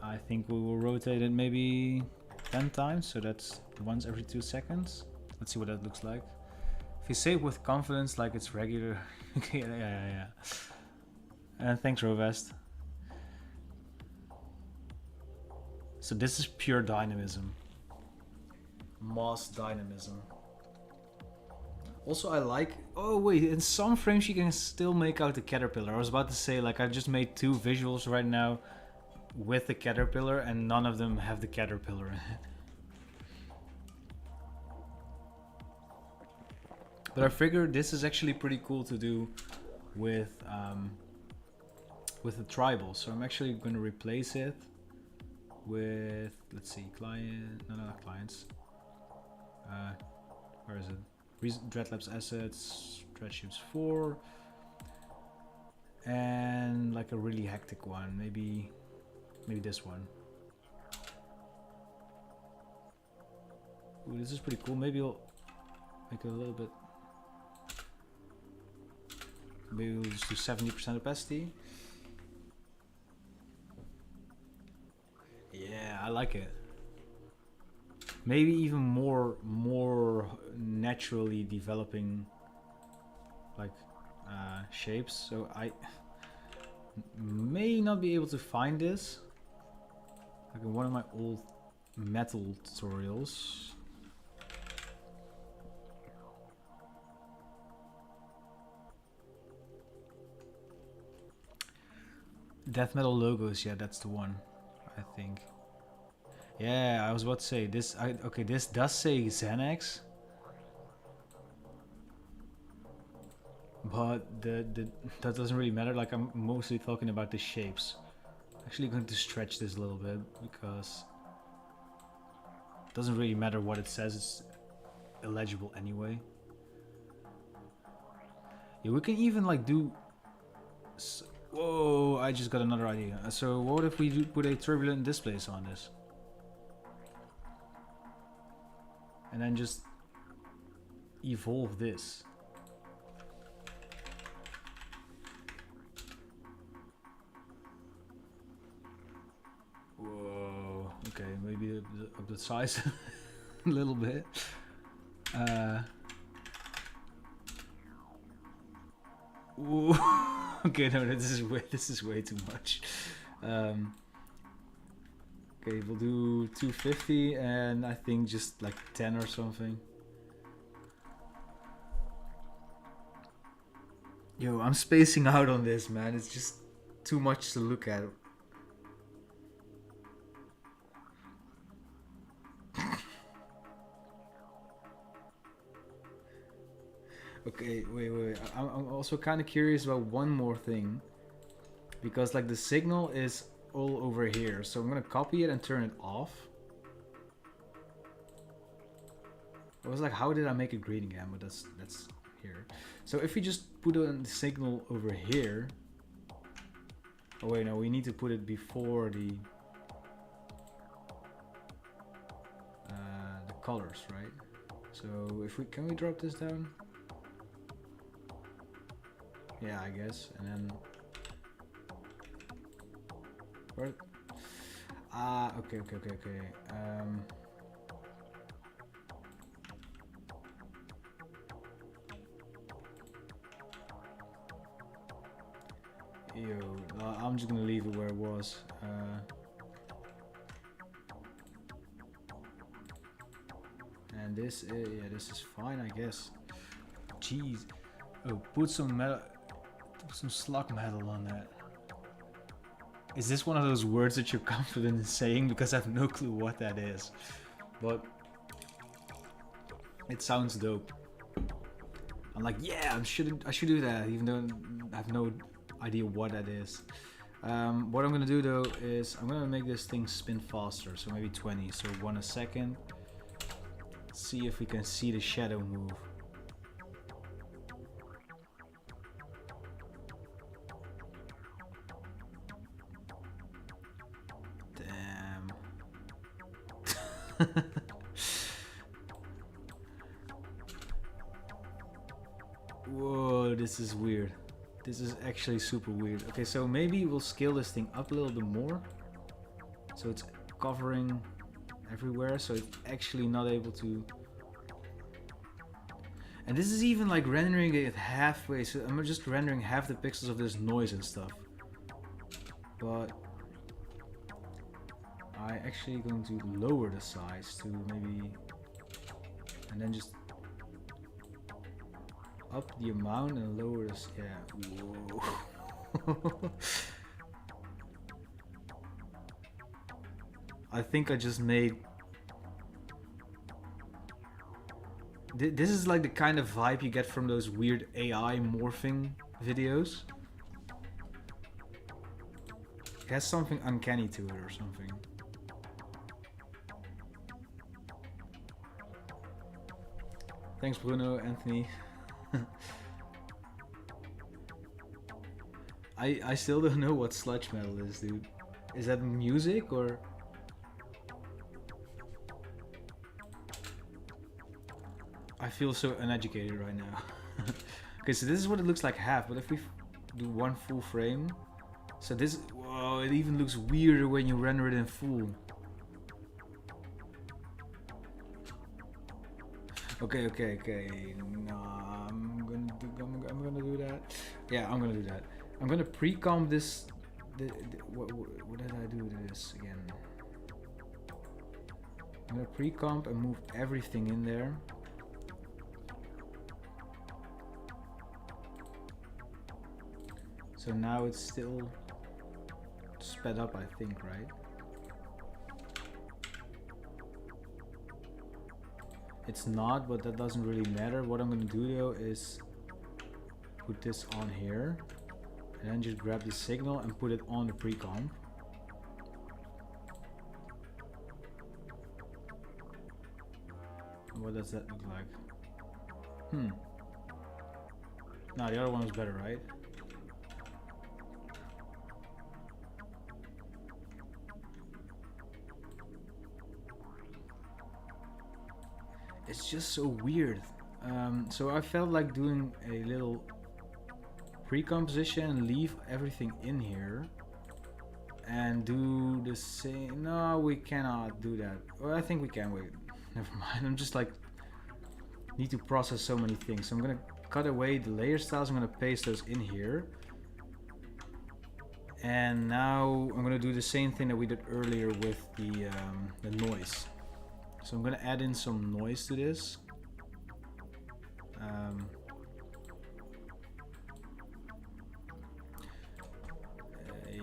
I think we will rotate it maybe 10 times, so that's once every 2 seconds. Let's see what that looks like. If you say it with confidence like it's regular. yeah. And thanks, Rovest. So this is pure dynamism. Mass dynamism. Also I like, oh wait, in some frames you can still make out the caterpillar. I was about to say, like, I just made 2 visuals right now with the caterpillar and none of them have the caterpillar in it. But I figured this is actually pretty cool to do with the tribal. So I'm actually going to replace it with, let's see, client, no, not clients. Where is it? Dreadlabs assets, Dreadshoots 4, and like a really hectic one, maybe this one. Ooh, this is pretty cool. Maybe I'll make it a little bit. Maybe we'll just do 70% opacity. Yeah, I like it. Maybe even more naturally developing like shapes. So I may not be able to find this like in one of my old metal tutorials. Death metal logos, yeah, that's the one, I think. Yeah, I was about to say this. Okay, this does say Xanax, but that doesn't really matter. Like, I'm mostly talking about the shapes. Actually going to stretch this a little bit because it doesn't really matter what it says. It's illegible anyway. Yeah, we can even like do. Whoa! I just got another idea. So what if we put a turbulent displace on this? And then just evolve this. Whoa, okay, maybe up the size a little bit. Ooh, okay, no, this is way too much. Okay, we'll do 250 and I think just like 10 or something. Yo, I'm spacing out on this, man. It's just too much to look at. Okay, wait. I'm also kind of curious about one more thing. Because like the signal is all over here, so I'm gonna copy it and turn it off. I was like, how did I make it green again? But that's here. So if we just put on the signal over here, Oh wait, no, we need to put it before the colors, right? So if we can we drop this down? Yeah, I guess, and then where? Okay. I'm just gonna leave it where it was. And this is, yeah, this is fine, I guess. Jeez. Oh, put some metal, some slug metal on that. Is this one of those words that you're confident in saying? Because I have no clue what that is. But it sounds dope. I'm like, yeah, I should do that, even though I have no idea what that is. What I'm gonna do though is I'm gonna make this thing spin faster, so maybe 20, so 1 a second. See if we can see the shadow move. Damn. Whoa, this is weird. This is actually super weird. Okay, so maybe we'll scale this thing up a little bit more. So it's covering everywhere, so it's actually not able to. And this is even like rendering it halfway, so I'm just rendering half the pixels of this noise and stuff. But I actually going to lower the size to maybe, and then just up the amount and lower this. Yeah. Whoa. I think I just made. This is like the kind of vibe you get from those weird AI morphing videos. It has something uncanny to it or something. Thanks, Bruno, Anthony. I still don't know what sludge metal is, dude. Is that music or? I feel so uneducated right now. Okay, so this is what it looks like half, but if we do one full frame, so this, whoa, it even looks weirder when you render it in full. Okay. No, I'm gonna do that. Yeah, I'm gonna do that. I'm gonna pre-comp this. What did I do to this again? I'm gonna pre-comp and move everything in there. So now it's still sped up, I think, right? It's not, but that doesn't really matter. What I'm gonna do though is put this on here and then just grab the signal and put it on the pre-comp. What does that look like? No, the other one was better, right? It's just so weird. So I felt like doing a little pre-composition and leave everything in here and do the same. No, we cannot do that. Well, I think we can. Wait, never mind. I'm just like need to process so many things. So I'm gonna cut away the layer styles. I'm gonna paste those in here. And now I'm gonna do the same thing that we did earlier with the noise. So I'm gonna add in some noise to this.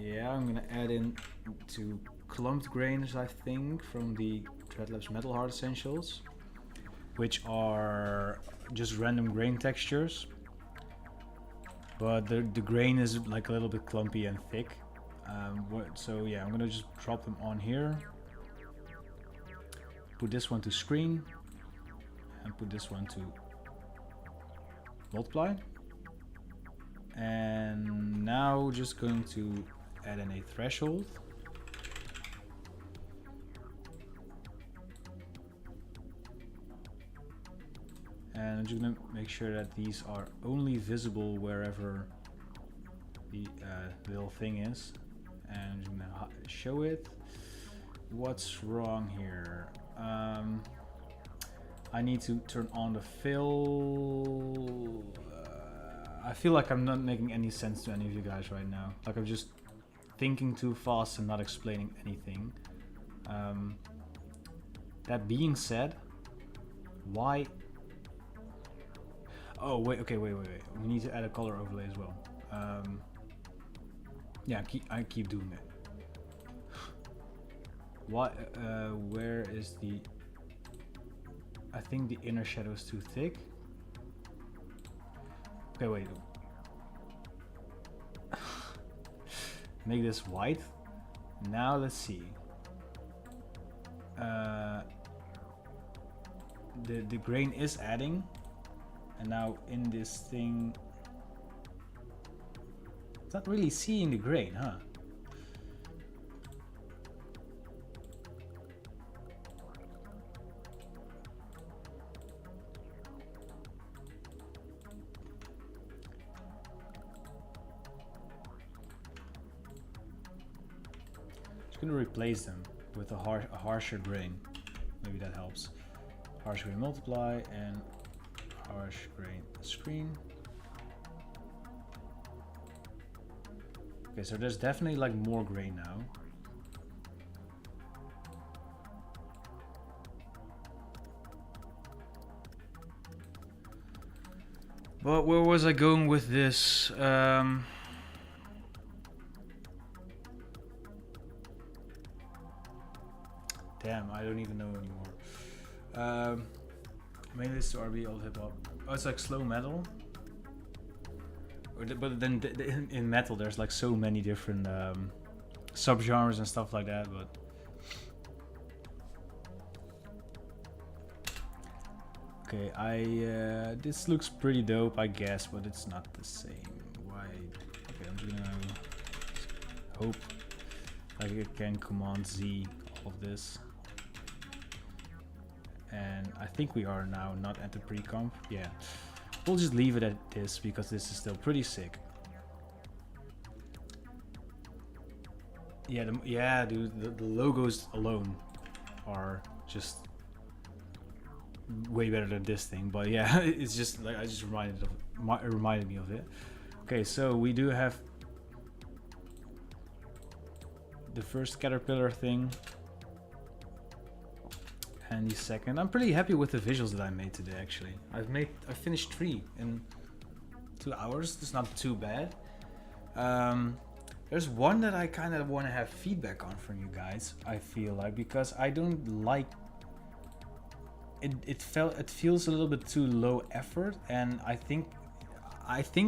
Yeah, I'm gonna add in to clumped grains, I think, from the Dreadlabs Metal Hard Essentials, which are just random grain textures. But the grain is like a little bit clumpy and thick. So yeah, I'm gonna just drop them on here. Put this one to screen and put this one to multiply. And now just going to add in a threshold. And I'm just gonna make sure that these are only visible wherever the little thing is. And I'm just gonna show it. What's wrong here? I need to turn on the fill. I feel like I'm not making any sense to any of you guys right now. Like I'm just thinking too fast and not explaining anything. That being said, why? Oh wait, okay, wait. We need to add a color overlay as well. Yeah, I keep doing it. What? Where is the? I think the inner shadow is too thick. Okay, wait. Make this white. Now let's see. The grain is adding, and now in this thing, it's not really seeing the grain, huh? Gonna replace them with a harsher grain. Maybe that helps. Harsh grain multiply and harsh grain screen. Okay, so there's definitely like more grain now. But where was I going with this? Damn, I don't even know anymore. Mainly it's to RB, old hip hop. Oh, it's like slow metal. But then in metal, there's like so many different subgenres and stuff like that. But okay, this looks pretty dope, I guess, but it's not the same. Why? Okay, I'm just gonna hope like I can Command Z all of this. And I think we are now not at the pre-comp. Yeah, we'll just leave it at this because this is still pretty sick. Yeah, dude, the logos alone are just way better than this thing. But yeah, it's just like I just reminded me of it. Okay, so we do have the first caterpillar thing. And the second, I'm pretty happy with the visuals that I made today. Actually, I finished 3 in 2 hours. It's not too bad. There's one that I kind of want to have feedback on from you guys. I feel like because I don't like it. It feels a little bit too low effort, and I think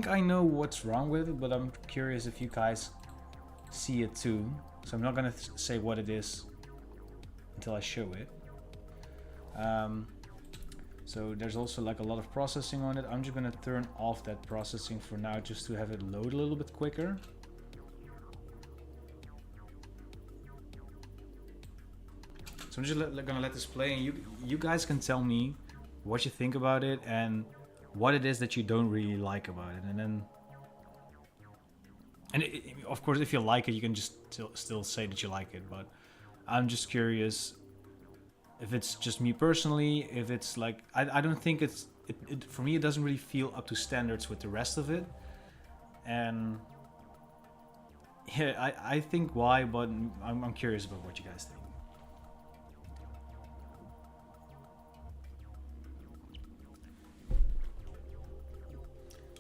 I know what's wrong with it. But I'm curious if you guys see it too. So I'm not gonna say what it is until I show it. So there's also like a lot of processing on it. I'm just gonna turn off that processing for now just to have it load a little bit quicker. So I'm just gonna let this play, and you guys can tell me what you think about it and what it is that you don't really like about it, and then of course if you like it you can just still say that you like it, but I'm just curious if it's just me personally, if it's like I don't think it for me it doesn't really feel up to standards with the rest of it, and yeah, I think why, but I'm curious about what you guys think.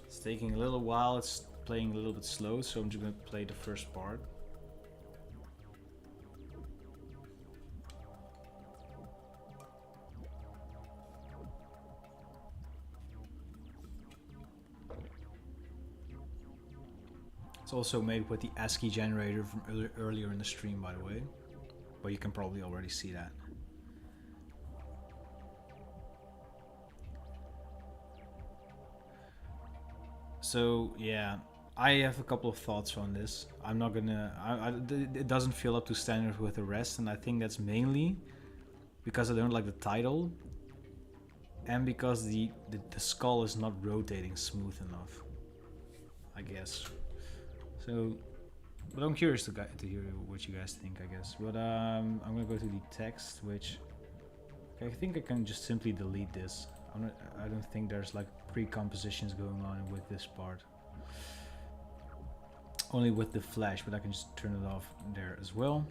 It's taking a little while, it's playing a little bit slow, so I'm just gonna play the first part. It's also made with the ASCII generator from earlier in the stream, by the way, but you can probably already see that. So yeah, I have a couple of thoughts on this. I'm not gonna. It doesn't feel up to standard with the rest, and I think that's mainly because I don't like the title, and because the skull is not rotating smooth enough, I guess. So, but I'm curious to hear what you guys think, I guess. But I'm gonna go to the text, which I think I can just simply delete this. I don't think there's like pre-compositions going on with this part. Only with the flash, but I can just turn it off there as well.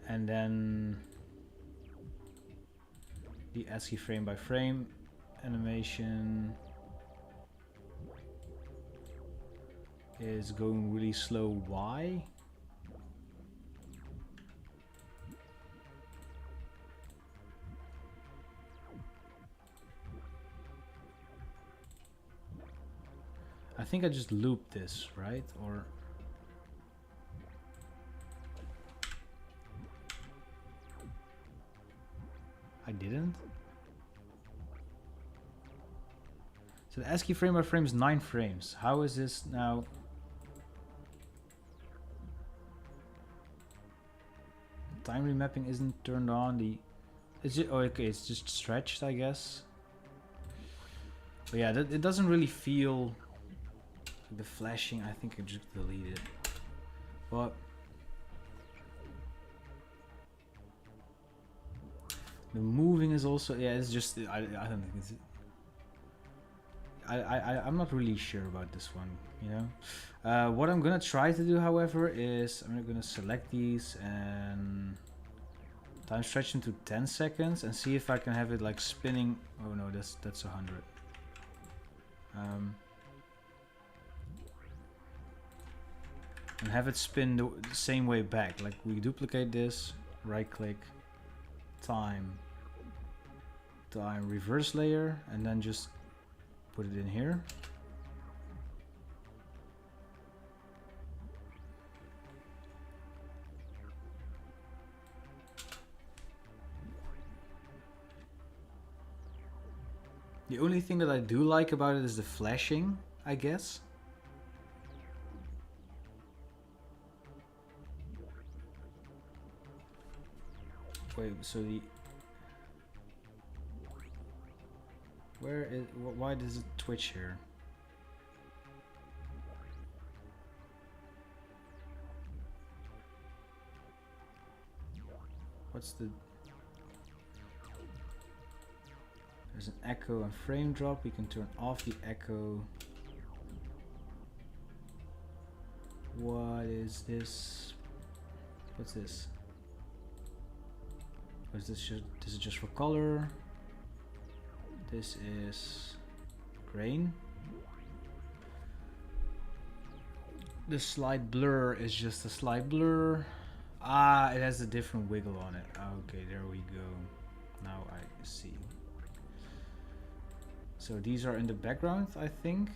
And then the ASCII frame by frame animation is going really slow. Why? I think I just looped this, right? Or I didn't? So the ASCII frame by frame is 9 frames. How is this now? Time remapping isn't turned on. It's just, oh, okay, it's just stretched, I guess. But yeah, it doesn't really feel like the flashing. I think I just deleted it. But the moving is also, yeah, it's just, I don't think it's, I'm not really sure about this one, you know. What I'm gonna try to do, however, is I'm gonna select these and time stretch into 10 seconds and see if I can have it like spinning. Oh no, that's 100. And have it spin the same way back. Like we duplicate this, right click, time, reverse layer, and then just put it in here. The only thing that I do like about it is the flashing, I guess. Wait, so why does it twitch here? What's the... There's an echo and frame drop. We can turn off the echo. What is this? What's this? What is this? This is just for color. This is grain. The slide blur is just a slide blur. Ah, it has a different wiggle on it. Okay, there we go. Now I see. So these are in the background, I think.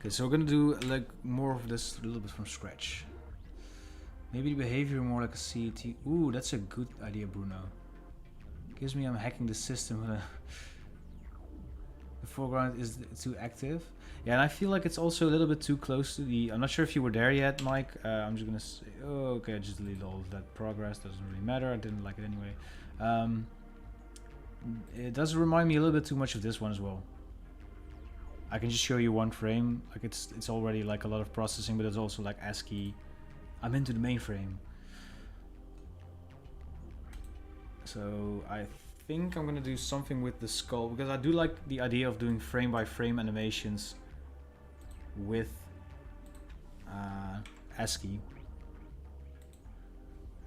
Okay, so we're gonna do like more of this a little bit from scratch. Maybe the behavior more like a CET. Ooh, that's a good idea, Bruno. Gives me I'm hacking the system. The foreground is too active. Yeah, and I feel like it's also a little bit too close to the... I'm not sure if you were there yet, Mike. I'm just gonna say... Oh, okay, I just deleted all of that progress. Doesn't really matter. I didn't like it anyway. It does remind me a little bit too much of this one as well. I can just show you one frame. Like it's already like a lot of processing, but it's also like ASCII. I'm into the mainframe. So I think I'm gonna do something with the skull, because I do like the idea of doing frame by frame animations with ASCII.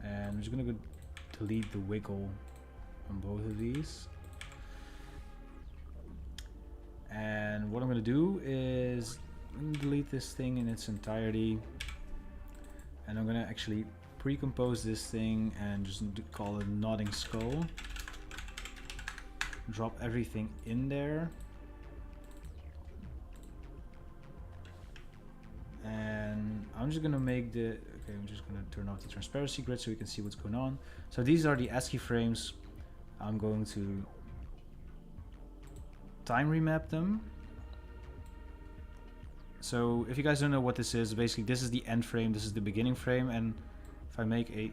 And I'm just gonna go delete the wiggle on both of these. And what I'm gonna do is delete this thing in its entirety, and I'm gonna actually pre-compose this thing and just call it nodding skull. Drop everything in there, and I'm just gonna make the... Okay, I'm just gonna turn off the transparency grid so we can see what's going on. So these are the ASCII frames. I'm going to time remap them. So if you guys don't know what this is, basically this is the end frame, this is the beginning frame, and if I make a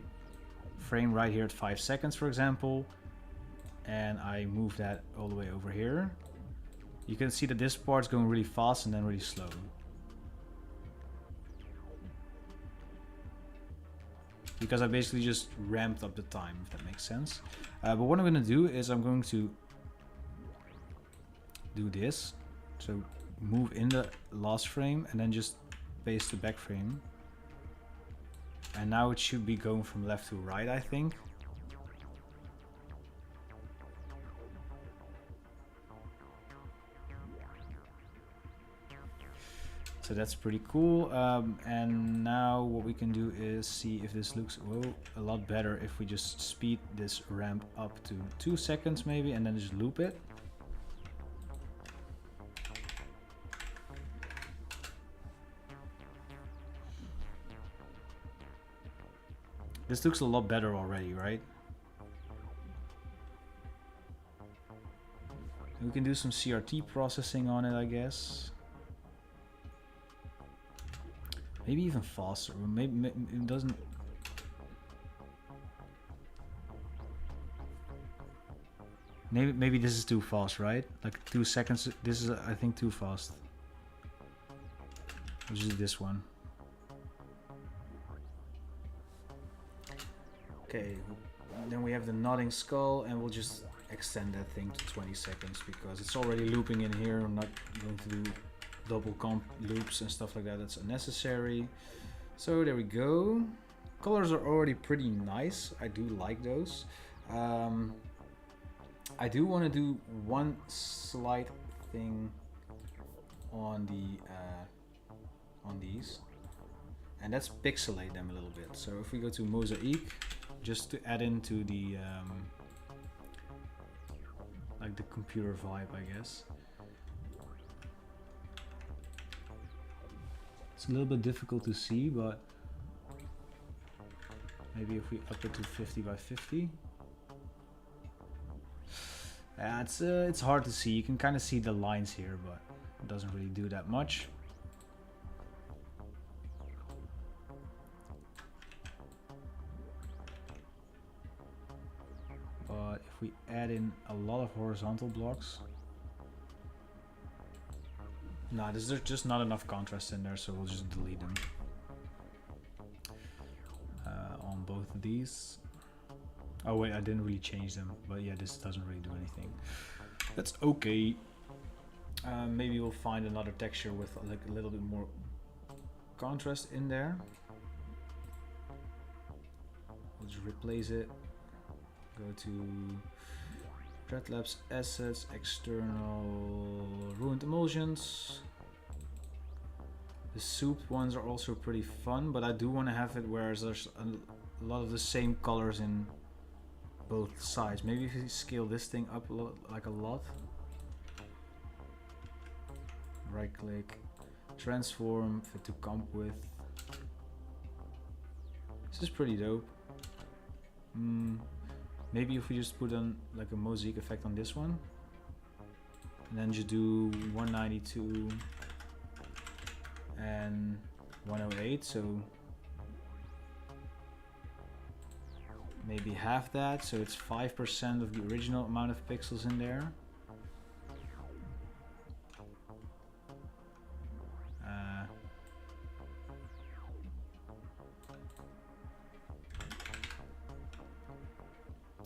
frame right here at 5 seconds, for example, and I move that all the way over here, you can see that this part's going really fast and then really slow. Because I basically just ramped up the time, if that makes sense. But what I'm going to do is I'm going to do this. So move in the last frame and then just paste the back frame. And now it should be going from left to right, I think. So that's pretty cool. And now what we can do is see if this looks a lot better if we just speed this ramp up to 2 seconds maybe, and then just loop it. This looks a lot better already, right? We can do some CRT processing on it, I guess. Maybe even faster. Maybe it doesn't. Maybe this is too fast, right? Like 2 seconds. This is, I think, too fast. I'll just do this one. Okay. Then we have the nodding skull, and we'll just extend that thing to 20 seconds because it's already looping in here. I'm not going to do double comp loops and stuff like that. That's unnecessary. So there we go. Colors are already pretty nice. I do like those. I do want to do one slight thing on the on these, and that's pixelate them a little bit. So if we go to mosaic, just to add into the like the computer vibe, I guess. It's a little bit difficult to see, but maybe if we up it to 50 by 50. Yeah, it's hard to see. You can kind of see the lines here, but it doesn't really do that much. But if we add in a lot of horizontal blocks, no, there's just not enough contrast in there, so we'll just delete them on both of these. Oh wait, I didn't really change them, but yeah, this doesn't really do anything. That's okay. Maybe we'll find another texture with like a little bit more contrast in there. We'll just replace it. Go to Dreadlabs assets, external ruined emulsions. The souped ones are also pretty fun, but I do want to have it where there's a lot of the same colors in both sides. Maybe if you scale this thing up a lot. Right click, transform, fit to comp with. This is pretty dope. Maybe if we just put on like a mosaic effect on this one, and then just do 192 and 108, so maybe half that, so it's 5% of the original amount of pixels in there.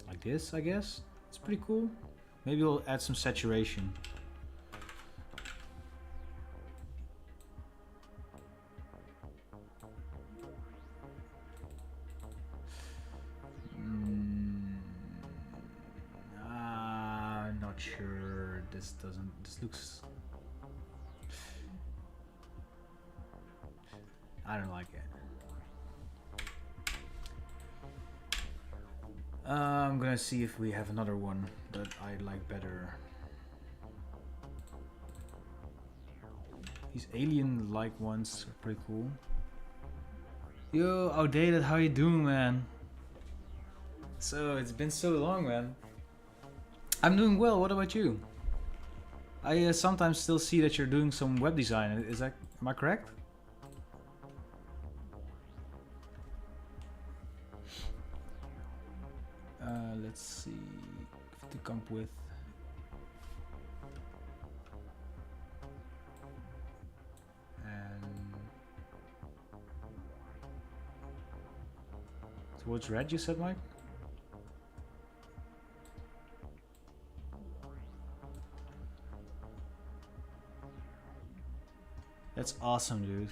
Like this, I guess. It's pretty cool. Maybe we'll add some saturation. Not sure. This looks, I don't like it. I'm gonna see if we have another one that I like better. These alien-like ones are pretty cool. Yo, Outdated, how you doing, man? So, it's been so long, man. I'm doing well, what about you? I sometimes still see that you're doing some web design. Is that, am I correct? Let's see, to come with. And towards red, you said, Mike? That's awesome, dude.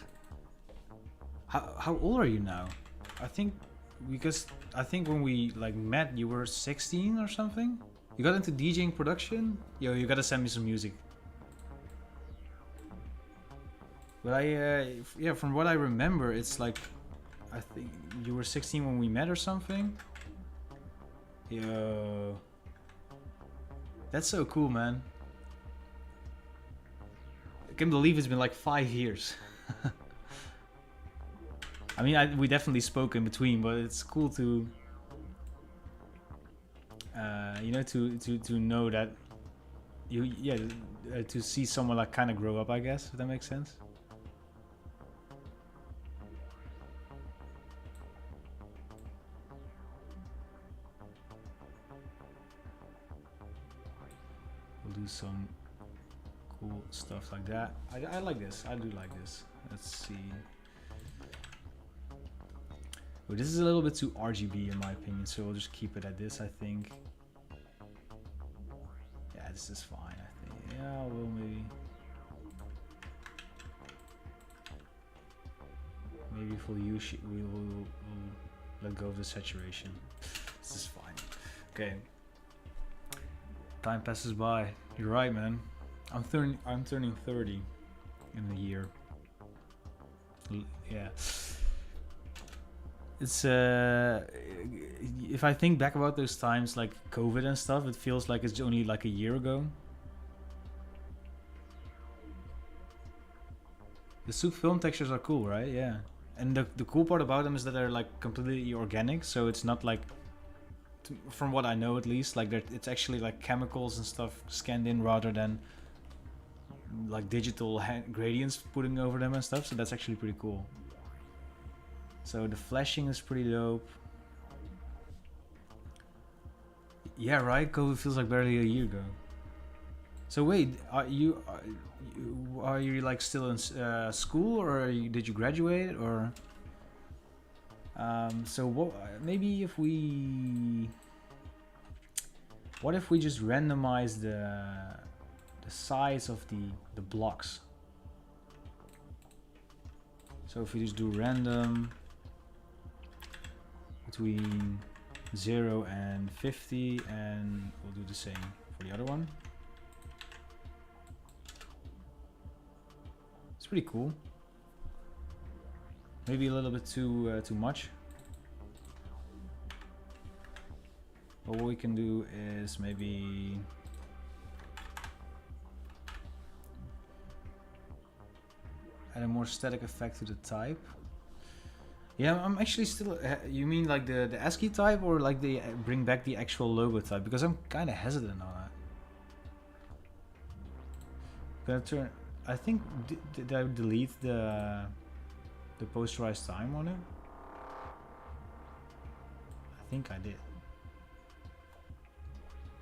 How old are you now? I think when we like met, you were 16 or something. You got into DJing production. Yo, you gotta send me some music. But yeah, from what I remember, it's like, I think you were 16 when we met or something. Yo, that's so cool, man. I can't believe it's been like 5 years. I mean, we definitely spoke in between, but it's cool to, you know, to know that to see someone like kind of grow up, I guess, if that makes sense. We'll do some cool stuff like that. I like this. I do like this. Let's see. Oh, this is a little bit too RGB in my opinion, so we'll just keep it at this, I think. Yeah, this is fine, I think. Yeah, we'll maybe for you we'll let go of the saturation. This is fine. Okay. Time passes by. You're right, man. I'm turning 30 in a year. Yeah. It's if I think back about those times like COVID and stuff, it feels like it's only like a year ago. The soup film textures are cool, right? Yeah. And the cool part about them is that they're like completely organic, so it's not like, from what I know at least, like it's actually like chemicals and stuff scanned in rather than like digital gradients putting over them and stuff, so that's actually pretty cool. So the flashing is pretty dope. Yeah, right? COVID feels like barely a year ago. So wait, are you like still in school, or did you graduate, or? So what? Maybe if we, what if we just randomize the size of the blocks? So if we just do random between 0 and 50, and we'll do the same for the other one. It's pretty cool. Maybe a little bit too much. But what we can do is maybe add a more static effect to the type. Yeah, I'm actually still. You mean like the ASCII type, or like the bring back the actual logo type? Because I'm kind of hesitant on that. Gonna turn. I think did I delete the posterized time on it? I think I did.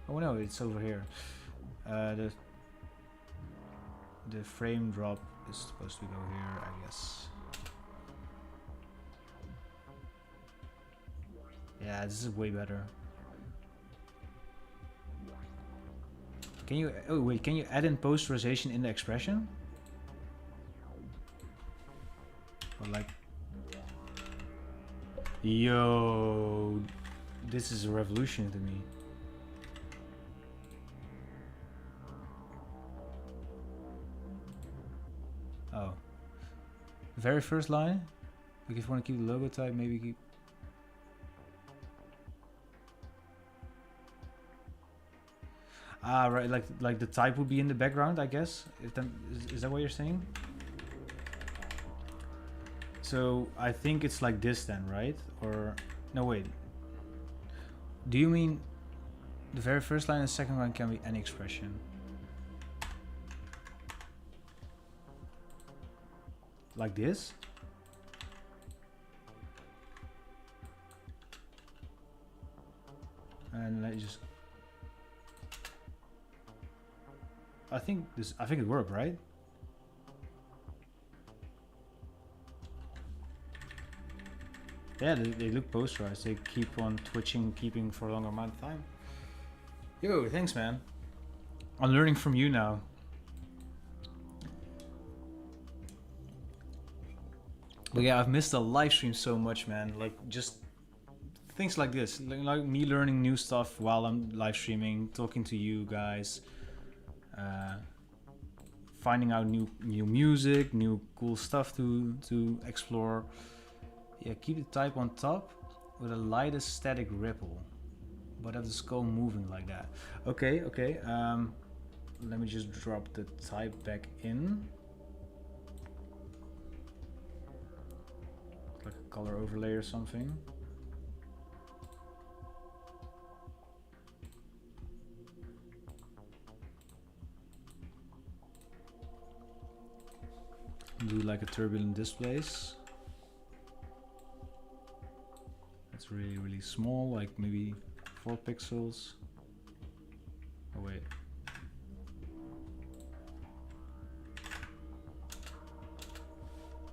Oh no, it's over here. The frame drop is supposed to go here, I guess. Yeah, this is way better. Can you? Oh wait, can you add in posterization in the expression? Or like, yo, this is a revolution to me. Oh, very first line. Like if you want to keep the logo type, maybe keep. Ah, right, like the type would be in the background, I guess. Is that what you're saying? So I think it's like this then, right? Or no, wait. Do you mean the very first line and second line can be any expression? like this. And let just. I think it worked, right? Yeah, they look posterized. They keep on twitching, keeping for a longer amount of time. Yo, thanks, man. I'm learning from you now. But yeah, I've missed the live stream so much, man. Like, just things like this. Like me learning new stuff while I'm live streaming, talking to you guys. Finding out new music, new cool stuff to explore. Yeah, keep the type on top with a light aesthetic ripple, but have the skull moving like that. Okay, okay. Let me just drop the type back in. Like a color overlay or something. Do like a turbulent displace. That's really, really small, like maybe 4 pixels. Oh wait.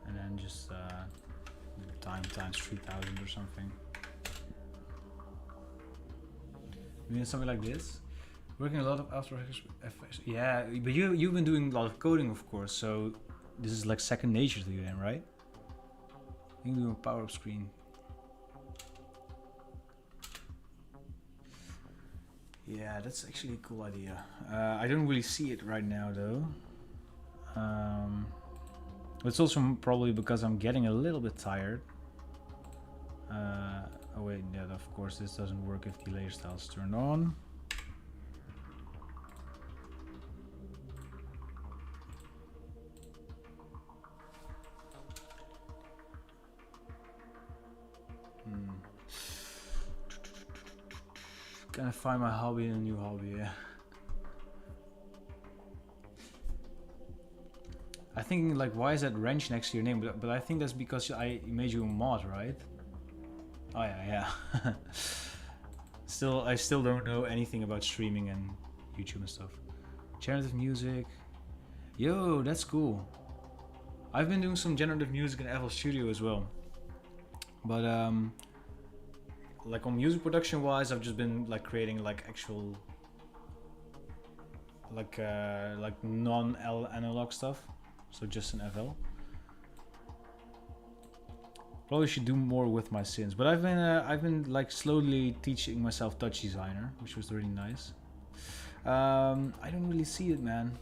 And then just times 3000 or something. Doing something like this. Working a lot of After Effects. Yeah, but you've been doing a lot of coding, of course. So this is like second nature to you, then, right? You can do a power up screen. Yeah, that's actually a cool idea. I don't really see it right now, though. It's also probably because I'm getting a little bit tired. Oh wait, yeah, of course this doesn't work if the layer style is turned on. Gonna find my hobby in a new hobby, yeah. I think like, why is that wrench next to your name? But I think that's because I made you a mod, right? Oh yeah, yeah. I still don't know anything about streaming and YouTube and stuff. Generative music. Yo, that's cool. I've been doing some generative music in FL Studio as well. But like on music production wise, I've just been like creating like actual like non-analog stuff, so just in FL. Probably should do more with my synths, but I've been like slowly teaching myself Touch Designer, which was really nice. I don't really see it, man.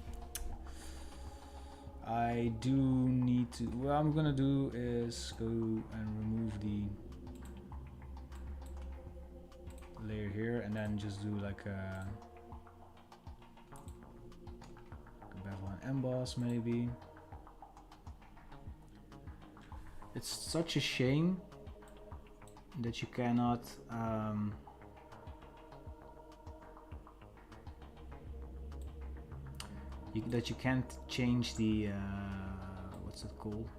I do need to. What I'm gonna do is go and remove the layer here, and then just do like a bevel and emboss maybe. It's such a shame that you cannot that you can't change the what's it called,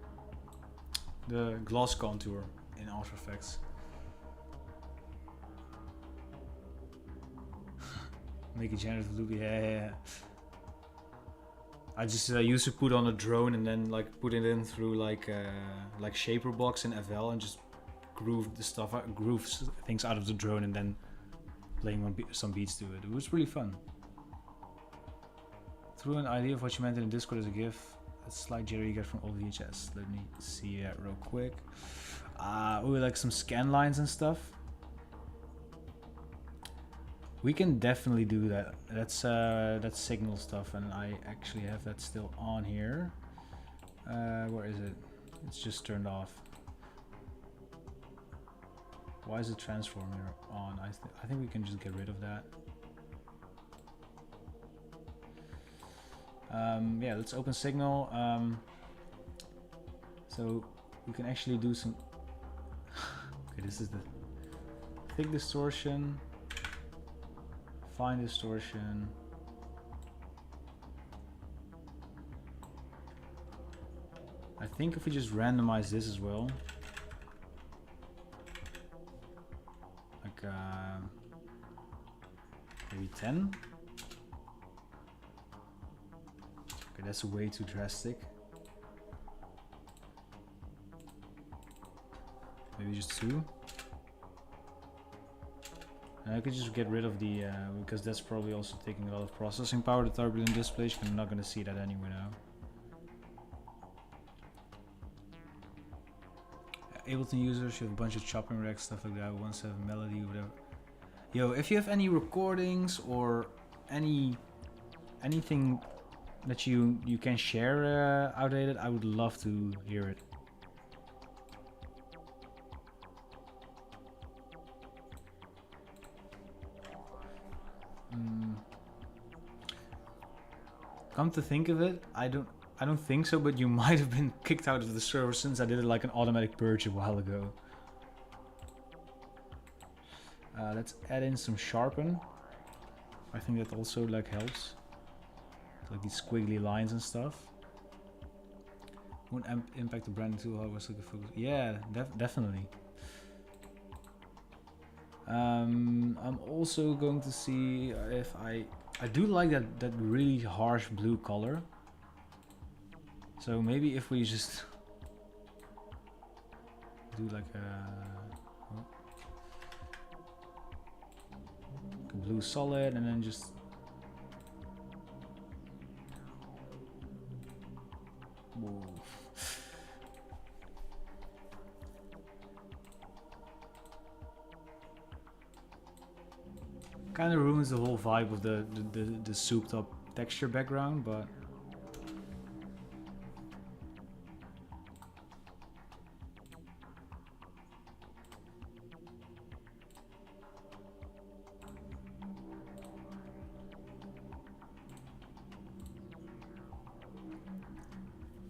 the gloss contour in After Effects. Make a generative loop, yeah. I just used to put on a drone and then like put it in through like shaper box in FL and just groove the stuff, groove things out of the drone and then playing some beats to it. It was really fun. Threw an idea of what you meant in the Discord as a GIF. That slight jitter you get from old VHS. Let me see that real quick. We like some scan lines and stuff. We can definitely do that. That's signal stuff, and I actually have that still on here. Where is it? It's just turned off. Why is the transformer on? I think we can just get rid of that. Yeah, let's open signal. So we can actually do some. Okay, this is the thick distortion. Fine distortion. I think if we just randomize this as well, like maybe 10. Okay, that's way too drastic. Maybe just 2. And I could just get rid of the because that's probably also taking a lot of processing power. The turbulent displays, I'm not going to see that anyway now. Ableton users, you have a bunch of chopping racks, stuff like that. 1/7 melody, whatever. Yo, if you have any recordings or anything that you can share outdated, I would love to hear it. Come to think of it, I don't think so, but you might have been kicked out of the server since I did it like an automatic purge a while ago. Let's add in some sharpen. I think that also like helps. Like these squiggly lines and stuff. Won't impact the branding tool. How was looking focus? Yeah, definitely. I'm also going to see if I do like that really harsh blue color. So maybe if we just do like a blue solid and then just whoa. Kind of ruins the whole vibe of the souped up texture background, but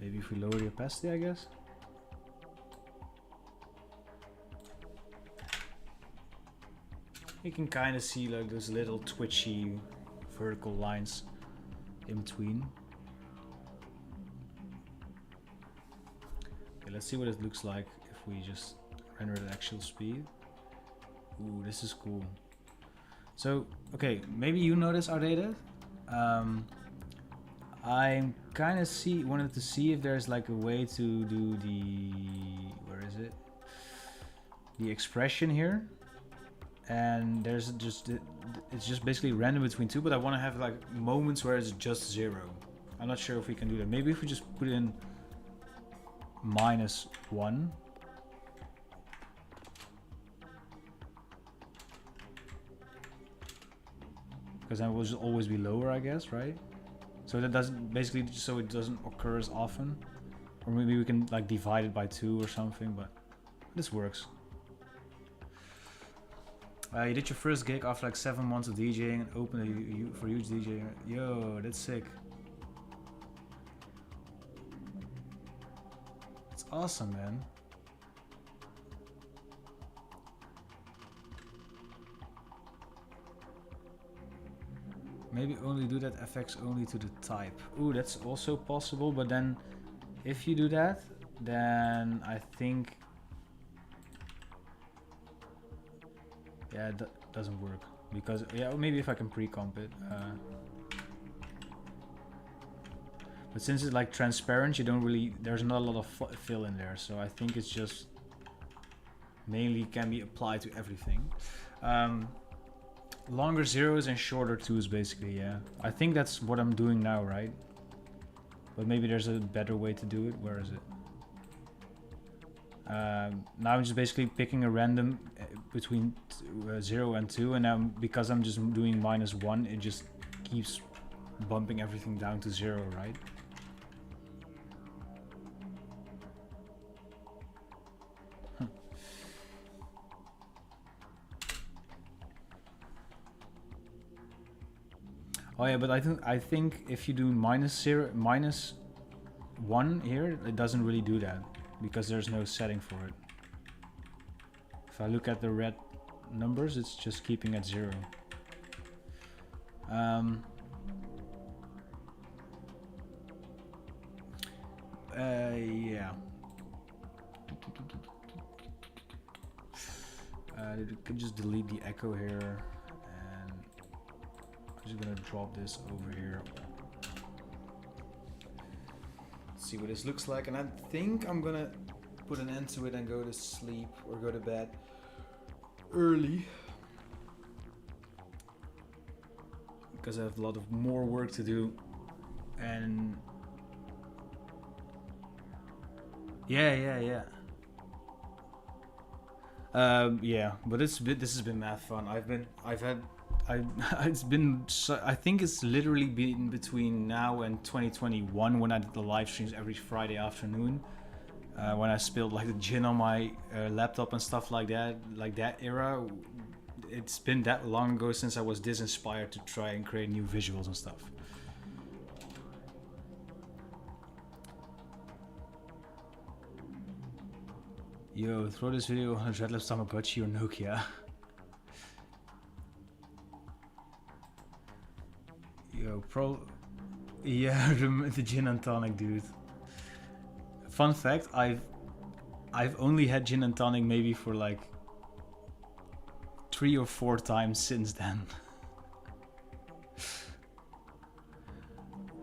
maybe if we lower the opacity, I guess. You can kind of see like those little twitchy vertical lines in between. Okay, let's see what it looks like if we just render it at actual speed. Ooh, this is cool. So, okay, maybe you notice outdated. I'm kind of wanted to see if there's like a way to do the, where is it? The expression here. And there's just, it's just basically random between 2, but I want to have like moments where it's just 0. I'm not sure if we can do that. Maybe if we just put in -1. Because then it will just always be lower, I guess, right? So that doesn't, basically, so it doesn't occur as often. Or maybe we can like divide it by 2 or something, but this works. You did your first gig after like 7 months of DJing and opened for huge DJ. Yo, that's sick. It's awesome, man. Maybe only do that FX only to the type. Ooh, that's also possible, but then if you do that, then I think, yeah, that doesn't work because, yeah, maybe if I can pre-comp it. But since it's like transparent, you don't really, there's not a lot of fill in there. So I think it's just mainly can be applied to everything. Longer zeros and shorter 2s basically, yeah. I think that's what I'm doing now, right? But maybe there's a better way to do it. Where is it? Now I'm just basically picking a random between 0 and 2, and now because I'm just doing -1, it just keeps bumping everything down to 0, right? Oh yeah, but I think if you do -1 here, it doesn't really do that because there's no setting for it. If I look at the red numbers, it's just keeping at 0. Yeah. You can just delete the echo here, and I'm just gonna drop this over here. Let's see what this looks like, and I think I'm gonna put an end to it and go to sleep or go to bed early, because I have a lot of more work to do. And yeah, but this has been mad fun. It's been I think it's literally been between now and 2021 when I did the live streams every Friday afternoon, when I spilled like the gin on my laptop and stuff like that era. It's been that long ago since I was this inspired to try and create new visuals and stuff. Yo, throw this video on a Dreadlabs Tamagotchi or Nokia. Yo, yeah, the gin and tonic, dude. Fun fact, I've only had gin and tonic maybe for like 3 or 4 times since then.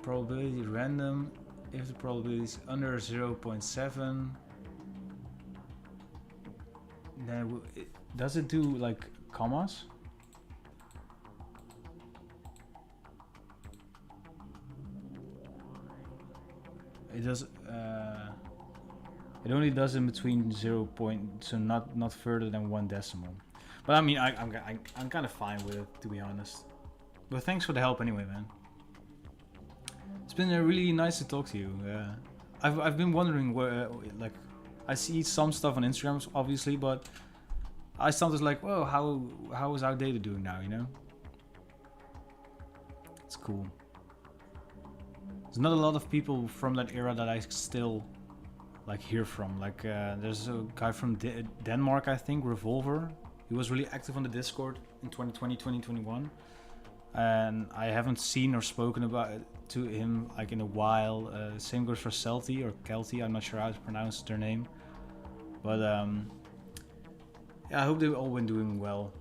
Probability random. If the probability is under 0.7, then does it do like commas? It does. It only does in between 0. So not further than 1 decimal. But I mean, I'm kind of fine with it, to be honest. But thanks for the help anyway, man. It's been really nice to talk to you. I've been wondering where, like, I see some stuff on Instagram, obviously, but I sometimes like, whoa, how is Outdated doing now? You know, it's cool. There's not a lot of people from that era that I still like hear from. Like, there's a guy from Denmark, I think, Revolver. He was really active on the Discord in 2020, 2021, and I haven't seen or spoken about it to him like in a while. Same goes for Celti or Kelty. I'm not sure how to pronounce their name, but yeah, I hope they've all been doing well.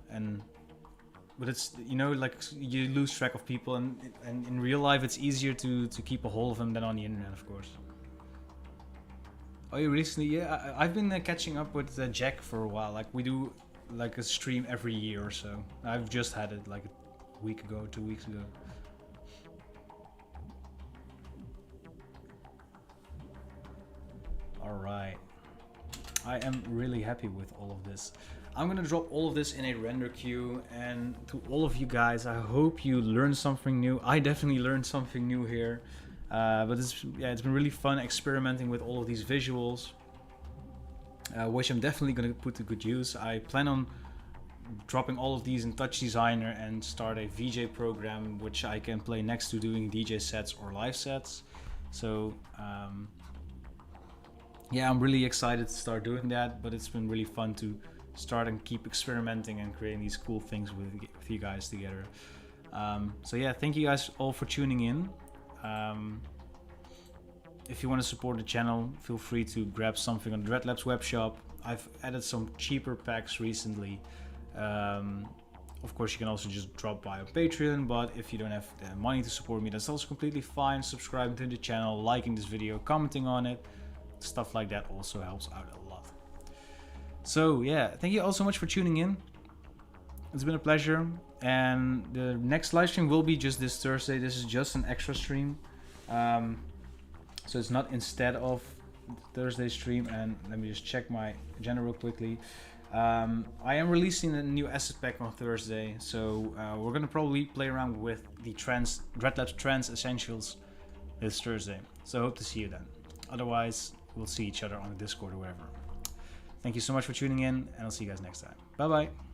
But it's, you know, like, you lose track of people, and in real life it's easier to keep a hold of them than on the internet, of course. Oh, you recently? Yeah, I've been catching up with Jack for a while. Like, we do like a stream every year or so. I've just had it like a week ago, 2 weeks ago. All right, I am really happy with all of this. I'm gonna drop all of this in a render queue, and to all of you guys, I hope you learned something new. I definitely learned something new here, but it's been really fun experimenting with all of these visuals, which I'm definitely gonna put to good use. I plan on dropping all of these in Touch Designer and start a VJ program which I can play next to doing DJ sets or live sets. So yeah, I'm really excited to start doing that, but it's been really fun to start and keep experimenting and creating these cool things with you guys together. So yeah, thank you guys all for tuning in. If you want to support the channel, feel free to grab something on the Dreadlabs web shop. I've added some cheaper packs recently. Of course, you can also just drop by on Patreon, but if you don't have the money to support me, that's also completely fine. Subscribing to the channel, liking this video, commenting on it, stuff like that also helps out a lot. So yeah, thank you all so much for tuning in. It's been a pleasure, and the next live stream will be just this Thursday. This is just an extra stream, so it's not instead of Thursday stream. And let me just check my agenda real quickly. I am releasing a new asset pack on Thursday, so we're gonna probably play around with the Dreadlabs Trans Essentials this Thursday. So I hope to see you then. Otherwise, we'll see each other on the Discord or wherever. Thank you so much for tuning in, and I'll see you guys next time. Bye bye.